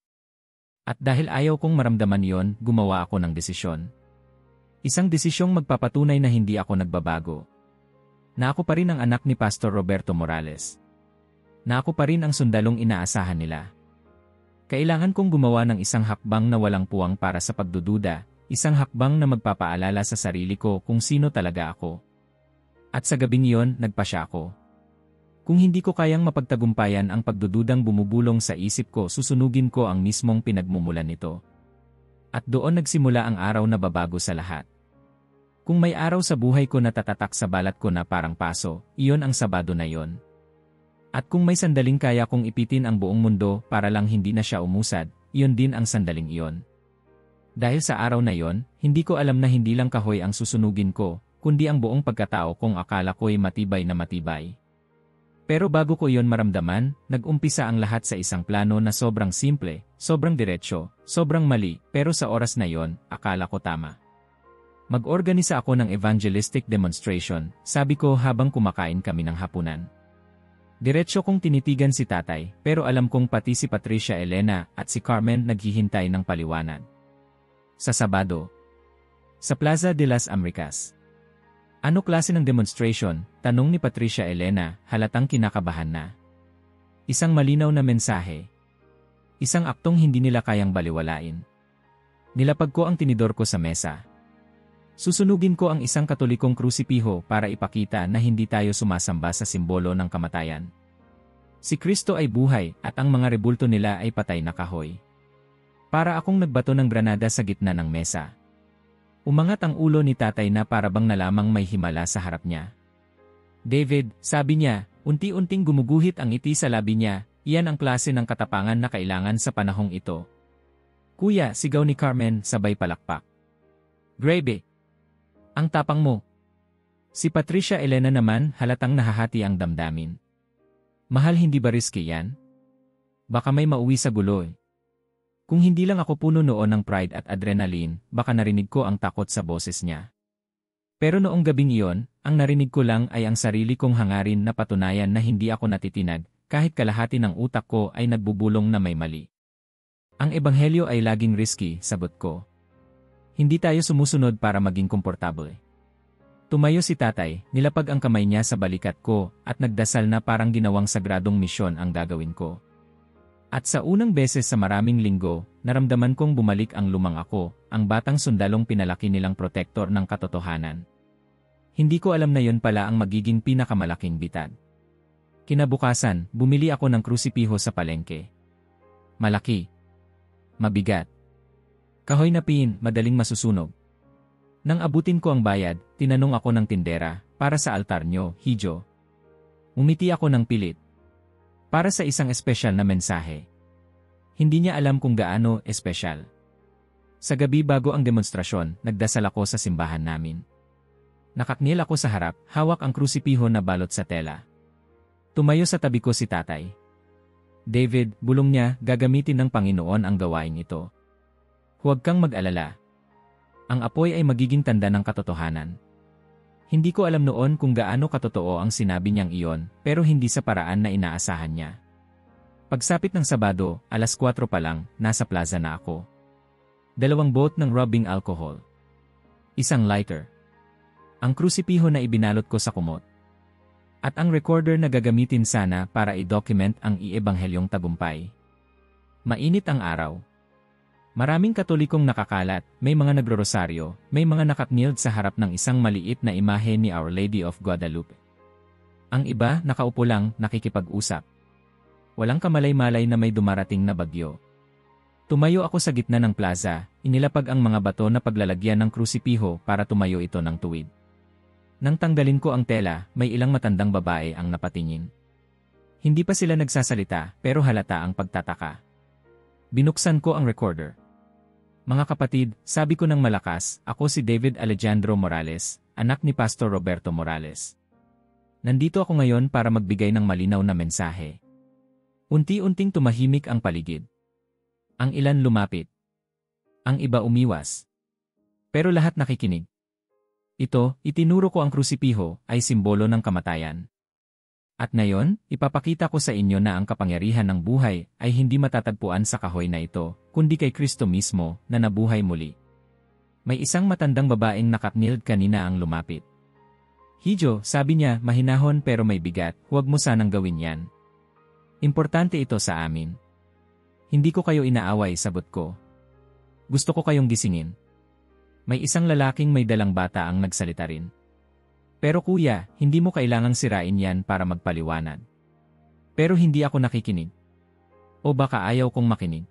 At dahil ayaw kong maramdaman yon, gumawa ako ng desisyon. Isang desisyong magpapatunay na hindi ako nagbabago. Na ako pa rin ang anak ni Pastor Roberto Morales. Na ako pa rin ang sundalong inaasahan nila. Kailangan kong gumawa ng isang hakbang na walang puwang para sa pagdududa, isang hakbang na magpapaalala sa sarili ko kung sino talaga ako. At sa gabing iyon, nagpasya ako. Kung hindi ko kayang mapagtagumpayan ang pagdududang bumubulong sa isip ko, susunugin ko ang mismong pinagmumulan nito. At doon nagsimula ang araw na babago sa lahat. Kung may araw sa buhay ko na tatatak sa balat ko na parang paso, iyon ang Sabado na yon. At kung may sandaling kaya kong ipitin ang buong mundo para lang hindi na siya umusad, iyon din ang sandaling iyon. Dahil sa araw na yon, hindi ko alam na hindi lang kahoy ang susunugin ko, kundi ang buong pagkatao kong akala ko'y matibay na matibay. Pero bago ko iyon maramdaman, nag-umpisa ang lahat sa isang plano na sobrang simple, sobrang diretsyo, sobrang mali, pero sa oras na iyon, akala ko tama. Mag-organisa ako ng evangelistic demonstration, sabi ko habang kumakain kami ng hapunan. Diretsyo kong tinitigan si tatay, pero alam kong pati si Patricia Elena at si Carmen naghihintay ng paliwanag. Sa Sabado, sa Plaza de las Américas. Ano klase ng demonstration? Tanong ni Patricia Elena, halatang kinakabahan na. Isang malinaw na mensahe. Isang aktong hindi nila kayang baliwalain. Nilapag ko ang tinidor ko sa mesa. Susunugin ko ang isang katolikong krusipiho para ipakita na hindi tayo sumasamba sa simbolo ng kamatayan. Si Kristo ay buhay at ang mga rebulto nila ay patay na kahoy. Para akong nagbato ng granada sa gitna ng mesa. Umangat ang ulo ni tatay na parabang na lamang may himala sa harap niya. David, sabi niya, unti-unting gumuguhit ang ngiti sa labi niya, iyan ang klase ng katapangan na kailangan sa panahong ito. Kuya, sigaw ni Carmen, sabay palakpak. Grabe! Ang tapang mo! Si Patricia Elena naman halatang nahahati ang damdamin. Mahal, hindi ba risky yan? Baka may mauwi sa gulo eh. Kung hindi lang ako puno noon ng pride at adrenaline, baka narinig ko ang takot sa boses niya. Pero noong gabing iyon, ang narinig ko lang ay ang sarili kong hangarin na patunayan na hindi ako natitinag, kahit kalahati ng utak ko ay nagbubulong na may mali. Ang ebanghelyo ay laging risky, sagot ko. Hindi tayo sumusunod para maging komportable. Tumayo si tatay, nilapag ang kamay niya sa balikat ko, at nagdasal na parang ginawang sagradong misyon ang gagawin ko. At sa unang beses sa maraming linggo, naramdaman kong bumalik ang lumang ako, ang batang sundalong pinalaki nilang protektor ng katotohanan. Hindi ko alam na yon pala ang magiging pinakamalaking bitad. Kinabukasan, bumili ako ng krusipiho sa palengke. Malaki. Mabigat. Kahoy na pin, madaling masusunog. Nang abutin ko ang bayad, tinanong ako ng tindera, para sa altar nyo, Hijo. Umiti ako ng pilit. Para sa isang espesyal na mensahe. Hindi niya alam kung gaano espesyal. Sa gabi bago ang demonstrasyon, nagdasal ako sa simbahan namin. Nakaknil ako sa harap, hawak ang krusipiho na balot sa tela. Tumayo sa tabi ko si tatay. David, bulong niya, gagamitin ng Panginoon ang gawain ito. Huwag kang mag-alala. Ang apoy ay magiging tanda ng katotohanan. Hindi ko alam noon kung gaano katotoo ang sinabi niyang iyon, pero hindi sa paraan na inaasahan niya. Pagsapit ng Sabado, 4:00 pa lang, nasa plaza na ako. 2 bote ng rubbing alcohol. Isang lighter. Ang krusipiho na ibinalot ko sa kumot. At ang recorder na gagamitin sana para i-document ang iebanghelyong tagumpay. Mainit ang araw. Maraming Katolikong nakakalat, may mga nagrorosaryo, may mga nakaknild sa harap ng isang maliit na imahe ni Our Lady of Guadalupe. Ang iba, nakaupo lang, nakikipag-usap. Walang kamalay-malay na may dumarating na bagyo. Tumayo ako sa gitna ng plaza, inilapag ang mga bato na paglalagyan ng krusipiho para tumayo ito ng tuwid. Nang tanggalin ko ang tela, may ilang matandang babae ang napatingin. Hindi pa sila nagsasalita, pero halata ang pagtataka. Binuksan ko ang recorder. Mga kapatid, sabi ko ng malakas, ako si David Alejandro Morales, anak ni Pastor Roberto Morales. Nandito ako ngayon para magbigay ng malinaw na mensahe. Unti-unting tumahimik ang paligid. Ang ilan lumapit. Ang iba umiwas. Pero lahat nakikinig. Ito, itinuro ko ang krusipiho, ay simbolo ng kamatayan. At ngayon, ipapakita ko sa inyo na ang kapangyarihan ng buhay ay hindi matatagpuan sa kahoy na ito, kundi kay Kristo mismo na nabuhay muli. May isang matandang babaeng nakaknild kanina ang lumapit. Hijo, sabi niya, mahinahon pero may bigat, huwag mo sanang gawin yan. Importante ito sa amin. Hindi ko kayo inaaway, sagot ko. Gusto ko kayong gisingin. May isang lalaking may dalang bata ang nagsalita rin. Pero kuya, hindi mo kailangang sirain yan para magpaliwanag. Pero hindi ako nakikinig. O baka ayaw kong makinig.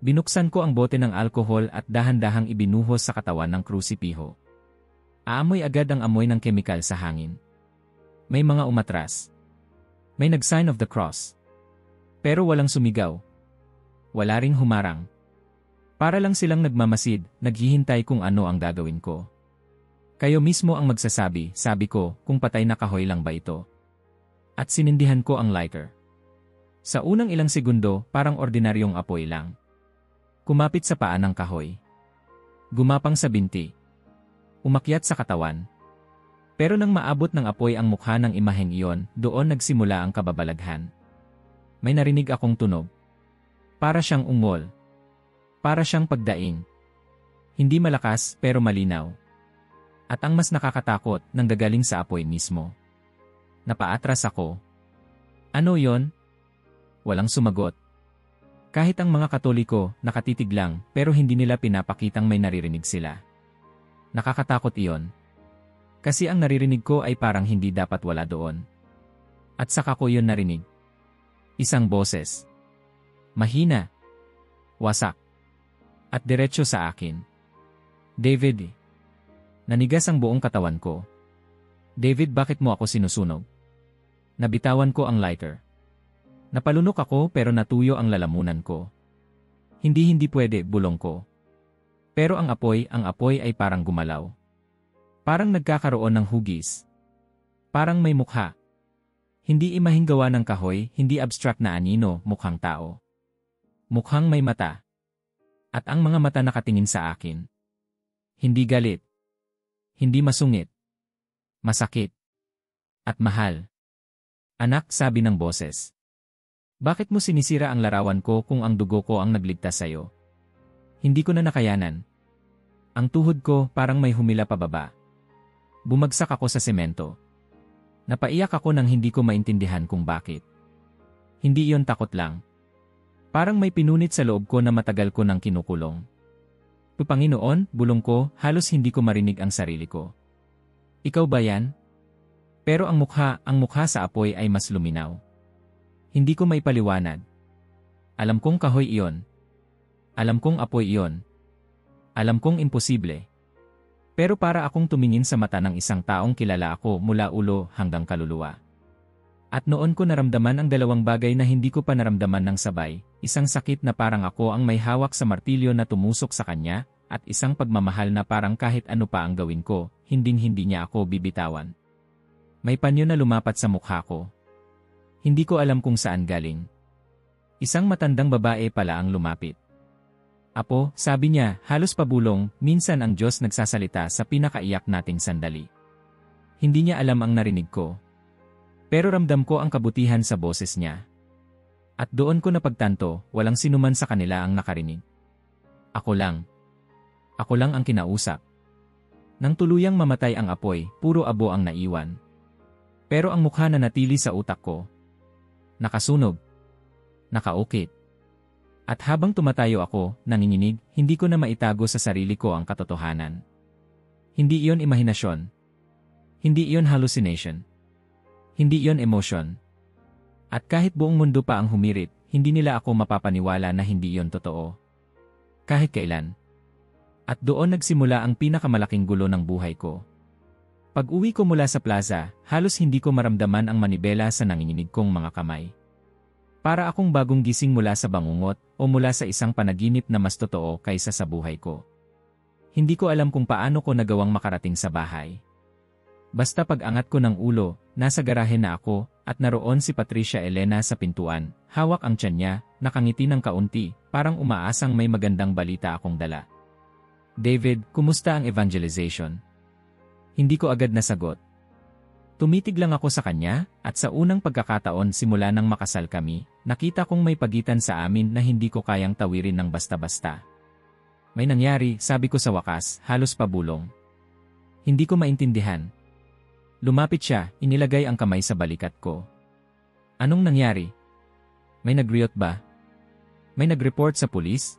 Binuksan ko ang bote ng alkohol at dahan-dahang ibinuhos sa katawan ng krusipiho. Aamoy agad ang amoy ng kemikal sa hangin. May mga umatras. May nag-sign of the cross. Pero walang sumigaw. Wala ring humarang. Para lang silang nagmamasid, naghihintay kung ano ang gagawin ko. Kayo mismo ang magsasabi, sabi ko, kung patay na kahoy lang ba ito. At sinindihan ko ang lighter. Sa unang ilang segundo, parang ordinaryong apoy lang. Kumapit sa paa ng kahoy. Gumapang sa binti. Umakyat sa katawan. Pero nang maabot ng apoy ang mukha ng imaheng iyon, doon nagsimula ang kababalaghan. May narinig akong tunog. Para siyang ungol. Para siyang pagdaing. Hindi malakas pero malinaw. At ang mas nakakatakot, nanggagaling sa apoy mismo. Napaatras ako. Ano yon? Walang sumagot. Kahit ang mga Katoliko, nakatitig lang, pero hindi nila pinapakitang may naririnig sila. Nakakatakot iyon. Kasi ang naririnig ko ay parang hindi dapat wala doon. At saka ko yun narinig. Isang boses. Mahina. Wasak. At diretso sa akin. David. Nanigas ang buong katawan ko. David, bakit mo ako sinusunog? Nabitawan ko ang lighter. Napalunok ako pero natuyo ang lalamunan ko. Hindi pwede, bulong ko. Pero ang apoy ay parang gumalaw. Parang nagkakaroon ng hugis. Parang may mukha. Hindi imaheng gawa ng kahoy, hindi abstract na anino, mukhang tao. Mukhang may mata. At ang mga mata nakatingin sa akin. Hindi galit. Hindi masungit. Masakit. At mahal. Anak, sabi ng boses. Bakit mo sinisira ang larawan ko kung ang dugo ko ang nagligtas sa'yo? Hindi ko na nakayanan. Ang tuhod ko parang may humila pababa. Bumagsak ako sa semento. Napaiyak ako nang hindi ko maintindihan kung bakit. Hindi iyon takot lang. Parang may pinunit sa loob ko na matagal ko nang kinukulong. Panginoon, bulong ko, halos hindi ko marinig ang sarili ko. Ikaw ba yan? Pero ang mukha sa apoy ay mas luminaw. Hindi ko maipaliwanag. Alam kong kahoy iyon. Alam kong apoy iyon. Alam kong imposible. Pero para akong tumingin sa mata ng isang taong kilala ako mula ulo hanggang kaluluwa. At noon ko naramdaman ang dalawang bagay na hindi ko pa naramdaman ng sabay, isang sakit na parang ako ang may hawak sa martilyo na tumusok sa kanya, at isang pagmamahal na parang kahit ano pa ang gawin ko, hinding-hindi niya ako bibitawan. May panyo na lumapat sa mukha ko. Hindi ko alam kung saan galing. Isang matandang babae pala ang lumapit. Apo, sabi niya, halos pabulong, minsan ang Diyos nagsasalita sa pinakaiyak nating sandali. Hindi niya alam ang narinig ko. Pero ramdam ko ang kabutihan sa boses niya. At doon ko napagtanto, walang sinuman sa kanila ang nakarinig. Ako lang. Ako lang ang kinausap. Nang tuluyang mamatay ang apoy, puro abo ang naiwan. Pero ang mukha na natili sa utak ko. Nakasunog. Nakaukit. At habang tumatayo ako, nanginginig, hindi ko na maitago sa sarili ko ang katotohanan. Hindi iyon imahinasyon. Hindi iyon hallucination. Hindi iyon emotion. At kahit buong mundo pa ang humirit, hindi nila ako mapapaniwala na hindi iyon totoo. Kahit kailan. At doon nagsimula ang pinakamalaking gulo ng buhay ko. Pag-uwi ko mula sa plaza, halos hindi ko maramdaman ang manibela sa nanginginig kong mga kamay. Para akong bagong gising mula sa bangungot o mula sa isang panaginip na mas totoo kaysa sa buhay ko. Hindi ko alam kung paano ko nagawang makarating sa bahay. Basta pag-angat ko ng ulo, nasa garahe na ako at naroon si Patricia Elena sa pintuan, hawak ang tiyan niya, nakangiti ng kaunti, parang umaasang may magandang balita akong dala. David, kumusta ang evangelization? Hindi ko agad nasagot. Tumitig lang ako sa kanya, at sa unang pagkakataon simula nang makasal kami, nakita kong may pagitan sa amin na hindi ko kayang tawirin ng basta-basta. May nangyari, sabi ko sa wakas, halos pabulong. Hindi ko maintindihan. Lumapit siya, inilagay ang kamay sa balikat ko. Anong nangyari? May nagriyot ba? May nagreport sa pulis?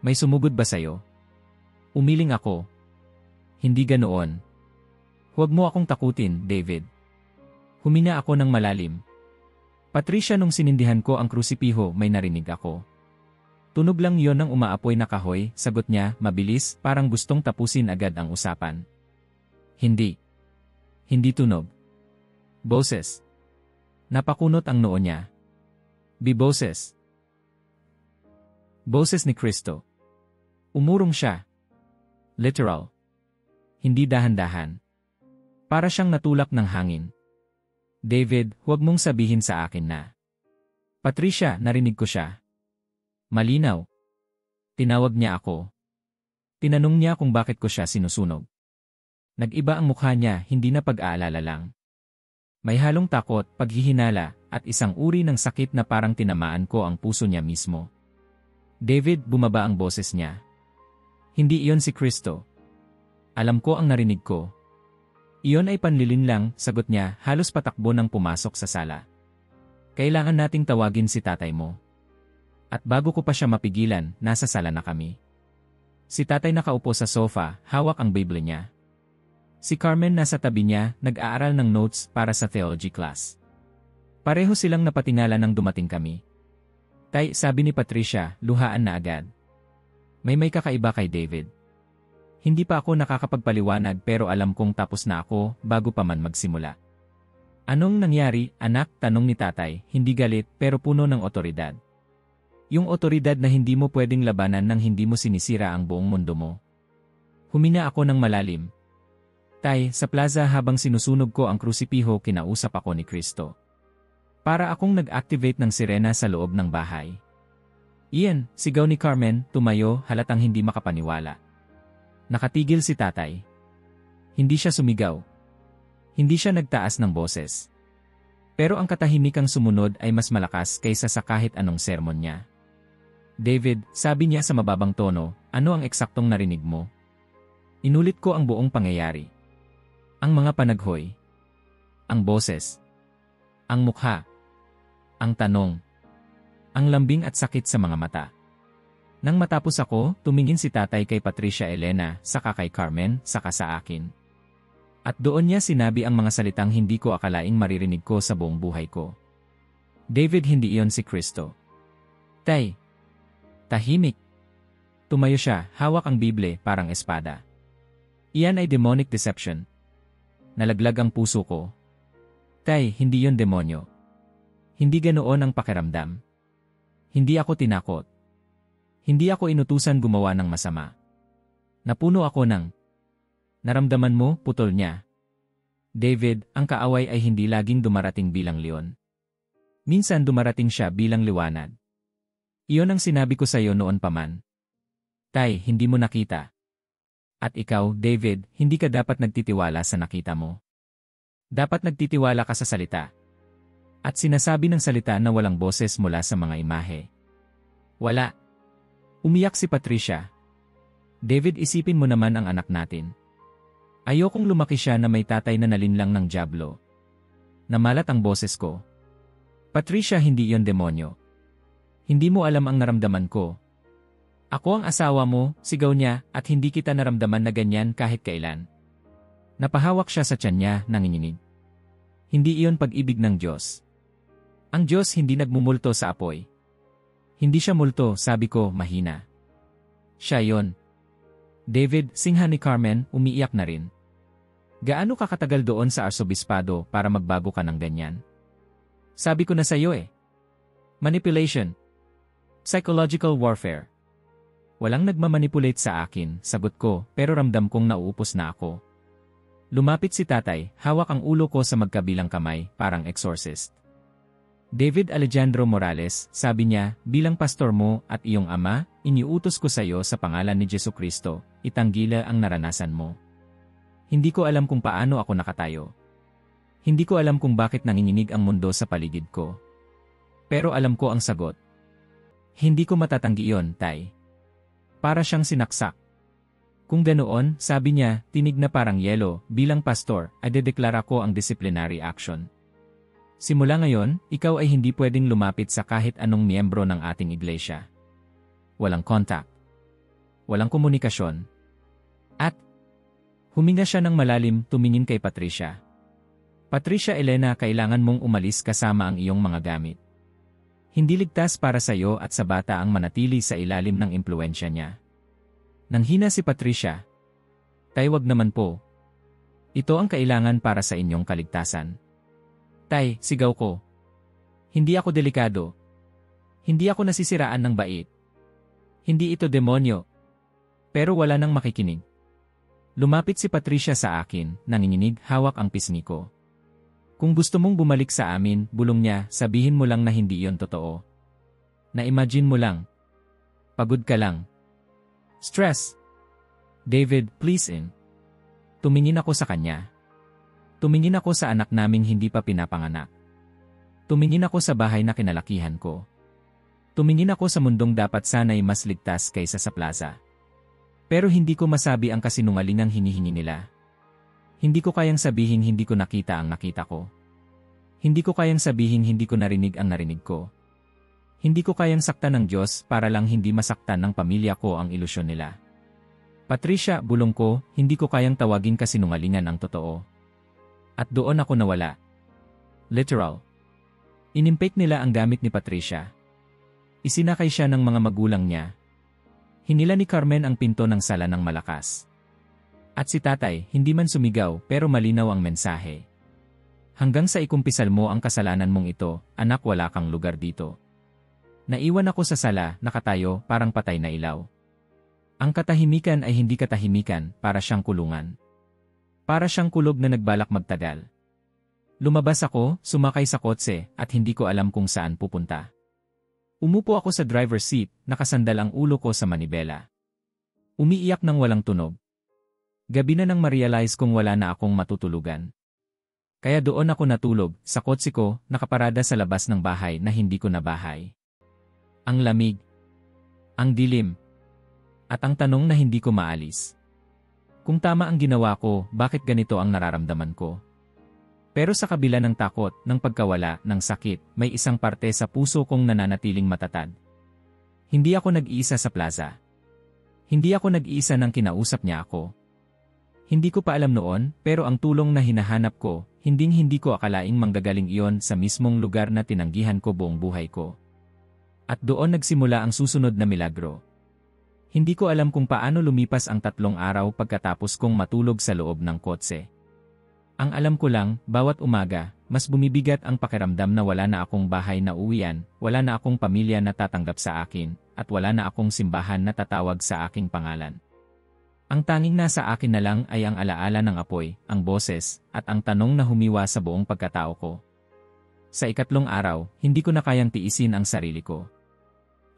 May sumugod ba sayo? Umiling ako. Hindi ganoon. Huwag mo akong takutin, David. Humina ako ng malalim. Patricia, nung sinindihan ko ang krusipiho, may narinig ako. Tunog lang yon ng umaapoy na kahoy, sagot niya, mabilis, parang gustong tapusin agad ang usapan. Hindi. Hindi tunog. Boses. Napakunot ang noo niya. Boses. Boses ni Kristo. Umurong siya. Literal. Hindi dahan-dahan. Para siyang natulak ng hangin. David, huwag mong sabihin sa akin na. Patricia, narinig ko siya. Malinaw. Tinawag niya ako. Tinanong niya kung bakit ko siya sinusunog. Nag-iba ang mukha niya, hindi na pag-aalala lang. May halong takot, paghihinala, at isang uri ng sakit na parang tinamaan ko ang puso niya mismo. David, bumaba ang boses niya. Hindi iyon si Kristo. Alam ko ang narinig ko. Iyon ay panlilin lang, sagot niya, halos patakbo nang pumasok sa sala. Kailangan nating tawagin si tatay mo. At bago ko pa siya mapigilan, nasa sala na kami. Si tatay nakaupo sa sofa, hawak ang Bible niya. Si Carmen nasa tabi niya, nag-aaral ng notes para sa theology class. Pareho silang napatingala nang dumating kami. Tay, sabi ni Patricia, luhaan na agad. May kakaiba kay David. Hindi pa ako nakakapagpaliwanag pero alam kong tapos na ako bago pa man magsimula. Anong nangyari, anak? Tanong ni tatay, hindi galit pero puno ng otoridad. Yung otoridad na hindi mo pwedeng labanan nang hindi mo sinisira ang buong mundo mo. Humina ako ng malalim. Tay, sa plaza habang sinusunog ko ang krusipiho kinausap ako ni Kristo. Para akong nag-activate ng sirena sa loob ng bahay. Iyan, sigaw ni Carmen, tumayo, halatang hindi makapaniwala. Nakatigil si tatay. Hindi siya sumigaw. Hindi siya nagtaas ng boses. Pero ang katahimikang sumunod ay mas malakas kaysa sa kahit anong sermon niya. David, sabi niya sa mababang tono, ano ang eksaktong narinig mo? Inulit ko ang buong pangyayari. Ang mga panaghoy. Ang boses. Ang mukha. Ang tanong. Ang lambing at sakit sa mga mata. Nang matapos ako, tumingin si tatay kay Patricia Elena, saka kay Carmen, saka sa akin. At doon niya sinabi ang mga salitang hindi ko akalaing maririnig ko sa buong buhay ko. David, hindi iyon si Kristo. Tay. Tahimik. Tumayo siya, hawak ang Bible, parang espada. Iyan ay demonic deception. Nalaglag ang puso ko. Tay, hindi yon demonyo. Hindi ganoon ang pakiramdam. Hindi ako tinakot. Hindi ako inutusan gumawa ng masama. Napuno ako ng naramdaman mo, putol niya. David, ang kaaway ay hindi laging dumarating bilang leon. Minsan dumarating siya bilang liwanag. Iyon ang sinabi ko sa iyo noon pa man. Tay, hindi mo nakita. At ikaw, David, hindi ka dapat nagtitiwala sa nakita mo. Dapat nagtitiwala ka sa salita. At sinasabi ng salita na walang boses mula sa mga imahe. Wala. Umiyak si Patricia. David, isipin mo naman ang anak natin. Ayokong lumaki siya na may tatay na nalinlang ng dyablo. Namalat ang boses ko. Patricia, hindi yon demonyo. Hindi mo alam ang naramdaman ko. Ako ang asawa mo, sigaw niya, at hindi kita naramdaman na ganyan kahit kailan. Napahawak siya sa tiyan niya, nanginginig. Hindi iyon pag-ibig ng Diyos. Ang Diyos hindi nagmumulto sa apoy. Hindi siya multo, sabi ko, mahina. Siya yon. David, singha ni Carmen, umiiyak na rin. Gaano ka katagal doon sa arsobispado para magbago ka ng ganyan? Sabi ko na sa iyo eh. Manipulation. Psychological warfare. Walang nagmamanipulate sa akin, sagot ko, pero ramdam kong nauupos na ako. Lumapit si tatay, hawak ang ulo ko sa magkabilang kamay, parang exorcist. David Alejandro Morales, sabi niya, bilang pastor mo at iyong ama, iniutos ko sa iyo sa pangalan ni Jesucristo, itanggila ang naranasan mo. Hindi ko alam kung paano ako nakatayo. Hindi ko alam kung bakit nanginginig ang mundo sa paligid ko. Pero alam ko ang sagot. Hindi ko matatanggi iyon, tay. Para siyang sinaksak. Kung ganoon, sabi niya, tinig na parang yelo, bilang pastor, ay dedeklara ko ang disciplinary action. Simula ngayon, ikaw ay hindi pwedeng lumapit sa kahit anong miyembro ng ating iglesia. Walang contact. Walang komunikasyon. At, huminga siya ng malalim, tumingin kay Patricia. Patricia Elena, kailangan mong umalis kasama ang iyong mga gamit. Hindi ligtas para sa iyo at sa bata ang manatili sa ilalim ng impluensya niya. Nanghina si Patricia. Tay, wag naman po. Ito ang kailangan para sa inyong kaligtasan. Tay, sigaw ko. Hindi ako delikado. Hindi ako nasisiraan ng bait. Hindi ito demonyo. Pero wala nang makikinig. Lumapit si Patricia sa akin, nanginginig, hawak ang pisngi ko. Kung gusto mong bumalik sa amin, bulong niya, sabihin mo lang na hindi iyon totoo. Na-imagine mo lang. Pagod ka lang. Stress. David, please in. Tumingin ako sa kanya. Tumingin ako sa anak naming hindi pa pinapanganak. Tumingin ako sa bahay na kinalakihan ko. Tumingin ako sa mundong dapat sana'y mas ligtas kaysa sa plaza. Pero hindi ko masabi ang kasinungalingang hinihingi nila. Hindi ko kayang sabihin hindi ko nakita ang nakita ko. Hindi ko kayang sabihin hindi ko narinig ang narinig ko. Hindi ko kayang saktan ng Diyos para lang hindi masaktan ng pamilya ko ang ilusyon nila. Patricia, bulong ko, hindi ko kayang tawagin kasinungalingan ang totoo. At doon ako nawala. Literal. Inimpake nila ang gamit ni Patricia. Isinakay siya ng mga magulang niya. Hinila ni Carmen ang pinto ng sala ng malakas. At si tatay, hindi man sumigaw pero malinaw ang mensahe. Hanggang sa ikumpisal mo ang kasalanan mong ito, anak, wala kang lugar dito. Naiwan ako sa sala, nakatayo, parang patay na ilaw. Ang katahimikan ay hindi katahimikan, para siyang kulungan. Para siyang kulog na nagbalak magtagal. Lumabas ako, sumakay sa kotse, at hindi ko alam kung saan pupunta. Umupo ako sa driver's seat, nakasandal ang ulo ko sa manibela. Umiiyak ng walang tunog. Gabi na nang ma-realize kung wala na akong matutulugan. Kaya doon ako natulog, sa kotse ko, nakaparada sa labas ng bahay na hindi ko na bahay. Ang lamig. Ang dilim. At ang tanong na hindi ko maalis. Kung tama ang ginawa ko, bakit ganito ang nararamdaman ko? Pero sa kabila ng takot, ng pagkawala, ng sakit, may isang parte sa puso kong nananatiling matatag. Hindi ako nag-iisa sa plaza. Hindi ako nag-iisa nang kinausap niya ako. Hindi ko pa alam noon, pero ang tulong na hinahanap ko, hindi ko akalaing manggagaling iyon sa mismong lugar na tinanggihan ko buong buhay ko. At doon nagsimula ang susunod na milagro. Hindi ko alam kung paano lumipas ang 3 araw pagkatapos kong matulog sa loob ng kotse. Ang alam ko lang, bawat umaga, mas bumibigat ang pakiramdam na wala na akong bahay na uwian, wala na akong pamilya na tatanggap sa akin, at wala na akong simbahan na tatawag sa aking pangalan. Ang tanging nasa akin na lang ay ang alaala ng apoy, ang boses, at ang tanong na humiwa sa buong pagkatao ko. Sa 3 araw, hindi ko na kayang tiisin ang sarili ko.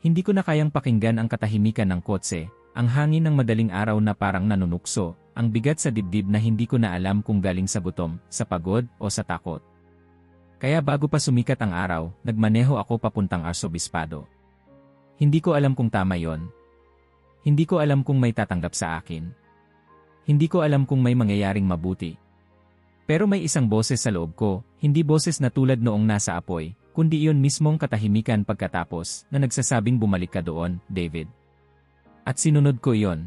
Hindi ko na kayang pakinggan ang katahimikan ng kotse, ang hangin ng madaling araw na parang nanunukso, ang bigat sa dibdib na hindi ko na alam kung galing sa gutom, sa pagod, o sa takot. Kaya bago pa sumikat ang araw, nagmaneho ako papuntang Arsobispado. Hindi ko alam kung tama yon. Hindi ko alam kung may tatanggap sa akin. Hindi ko alam kung may mangyayaring mabuti. Pero may isang boses sa loob ko, hindi boses na tulad noong nasa apoy, kundi iyon mismong katahimikan pagkatapos na nagsasabing bumalik ka doon, David. At sinunod ko iyon.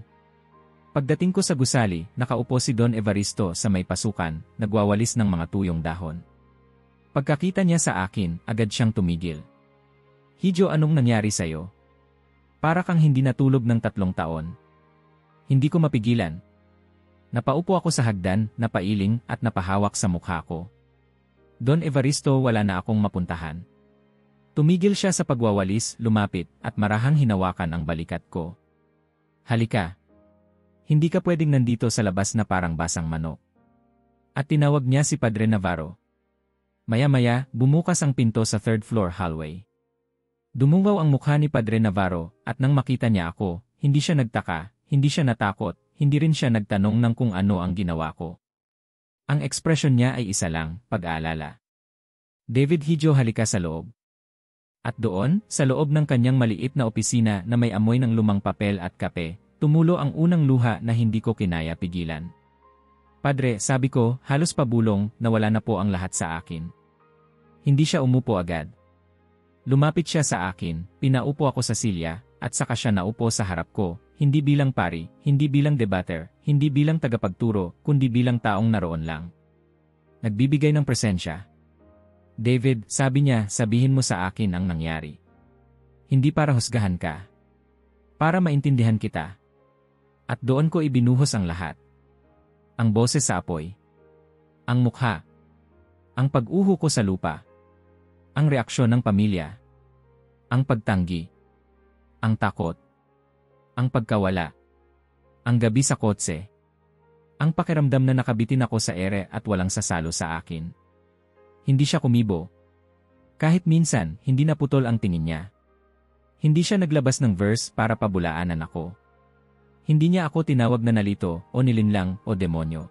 Pagdating ko sa gusali, nakaupo si Don Evaristo sa may pasukan, nagwawalis ng mga tuyong dahon. Pagkakita niya sa akin, agad siyang tumigil. Hijo, anong nangyari sa'yo? Para kang hindi natulog ng 3 taon. Hindi ko mapigilan. Napaupo ako sa hagdan, napailing at napahawak sa mukha ko. Don Evaristo, wala na akong mapuntahan. Tumigil siya sa pagwawalis, lumapit, at marahang hinawakan ang balikat ko. Halika. Hindi ka pwedeng nandito sa labas na parang basang manok. At tinawag niya si Padre Navarro. Maya-maya, bumukas ang pinto sa 3rd floor hallway. Dumungaw ang mukha ni Padre Navarro, at nang makita niya ako, hindi siya nagtaka, hindi siya natakot, hindi rin siya nagtanong ng kung ano ang ginawa ko. Ang ekspresyon niya ay isa lang, pag-aalala. David, Hijo, halika sa loob. At doon, sa loob ng kanyang maliit na opisina na may amoy ng lumang papel at kape, tumulo ang unang luha na hindi ko kinaya pigilan. Padre, sabi ko, halos pabulong, na wala na po ang lahat sa akin. Hindi siya umupo agad. Lumapit siya sa akin, pinaupo ako sa silya, at saka siya naupo sa harap ko, hindi bilang pari, hindi bilang debater, hindi bilang tagapagturo, kundi bilang taong naroon lang. Nagbibigay ng presensya. David, sabi niya, sabihin mo sa akin ang nangyari. Hindi para husgahan ka. Para maintindihan kita. At doon ko ibinuhos ang lahat. Ang boses sa apoy. Ang mukha. Ang pag-uho ko sa lupa. Ang reaksyon ng pamilya. Ang pagtanggi. Ang takot. Ang pagkawala. Ang gabi sa kotse. Ang pakiramdam na nakabitin ako sa ere at walang sasalo sa akin. Hindi siya kumibo. Kahit minsan, hindi naputol ang tingin niya. Hindi siya naglabas ng verse para pabulaanan ako. Hindi niya ako tinawag na nalito o nilinlang o demonyo.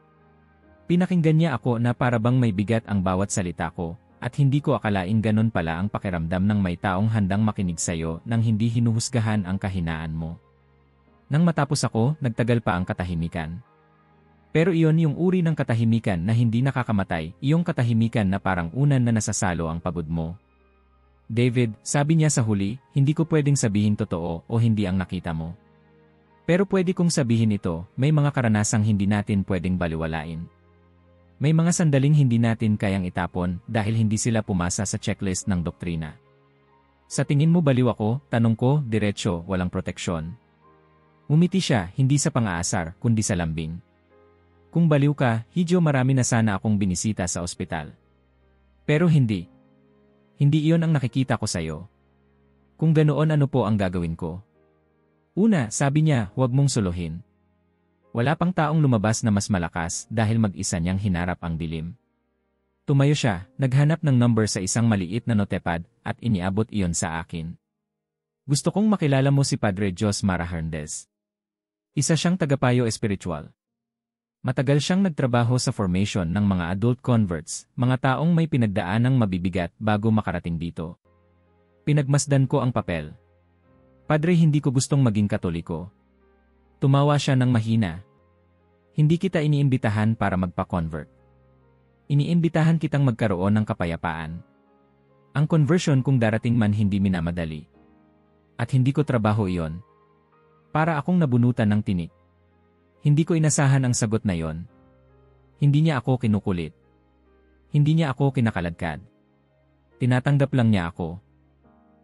Pinakinggan niya ako na para bang may bigat ang bawat salita ko, at hindi ko akalaing ganon pala ang pakiramdam ng may taong handang makinig sa'yo nang hindi hinuhusgahan ang kahinaan mo. Nang matapos ako, nagtagal pa ang katahimikan. Pero iyon yung uri ng katahimikan na hindi nakakamatay, iyong katahimikan na parang unan na nasasalo ang pagod mo. David, sabi niya sa huli, hindi ko pwedeng sabihin totoo o hindi ang nakita mo. Pero pwede kong sabihin ito, may mga karanasang hindi natin pwedeng baliwalain. May mga sandaling hindi natin kayang itapon dahil hindi sila pumasa sa checklist ng doktrina. Sa tingin mo baliw ako? Tanong ko, diretsyo, walang proteksyon. Umiti siya, hindi sa pang-aasar, kundi sa lambing. Kung baliw ka, hidyo marami na sana akong binisita sa ospital. Pero hindi. Hindi iyon ang nakikita ko sa'yo. Kung ganoon, ano po ang gagawin ko? Una, sabi niya, huwag mong suluhin. Wala pang taong lumabas na mas malakas dahil mag-isa niyang hinarap ang dilim. Tumayo siya, naghanap ng number sa isang maliit na notepad at iniabot iyon sa akin. Gusto kong makilala mo si Padre Jos Mara Hernandez. Isa siyang tagapayo espiritual. Matagal siyang nagtrabaho sa formation ng mga adult converts, mga taong may pinagdaanang mabibigat bago makarating dito. Pinagmasdan ko ang papel. Padre, hindi ko gustong maging Katoliko. Tumawa siya ng mahina. Hindi kita iniimbitahan para magpa-convert. Iniimbitahan kitang magkaroon ng kapayapaan. Ang conversion kung darating man hindi minamadali. At hindi ko trabaho iyon. Para akong nabunutan ng tinik. Hindi ko inasahan ang sagot na yon. Hindi niya ako kinukulit. Hindi niya ako kinakaladkad. Tinatanggap lang niya ako.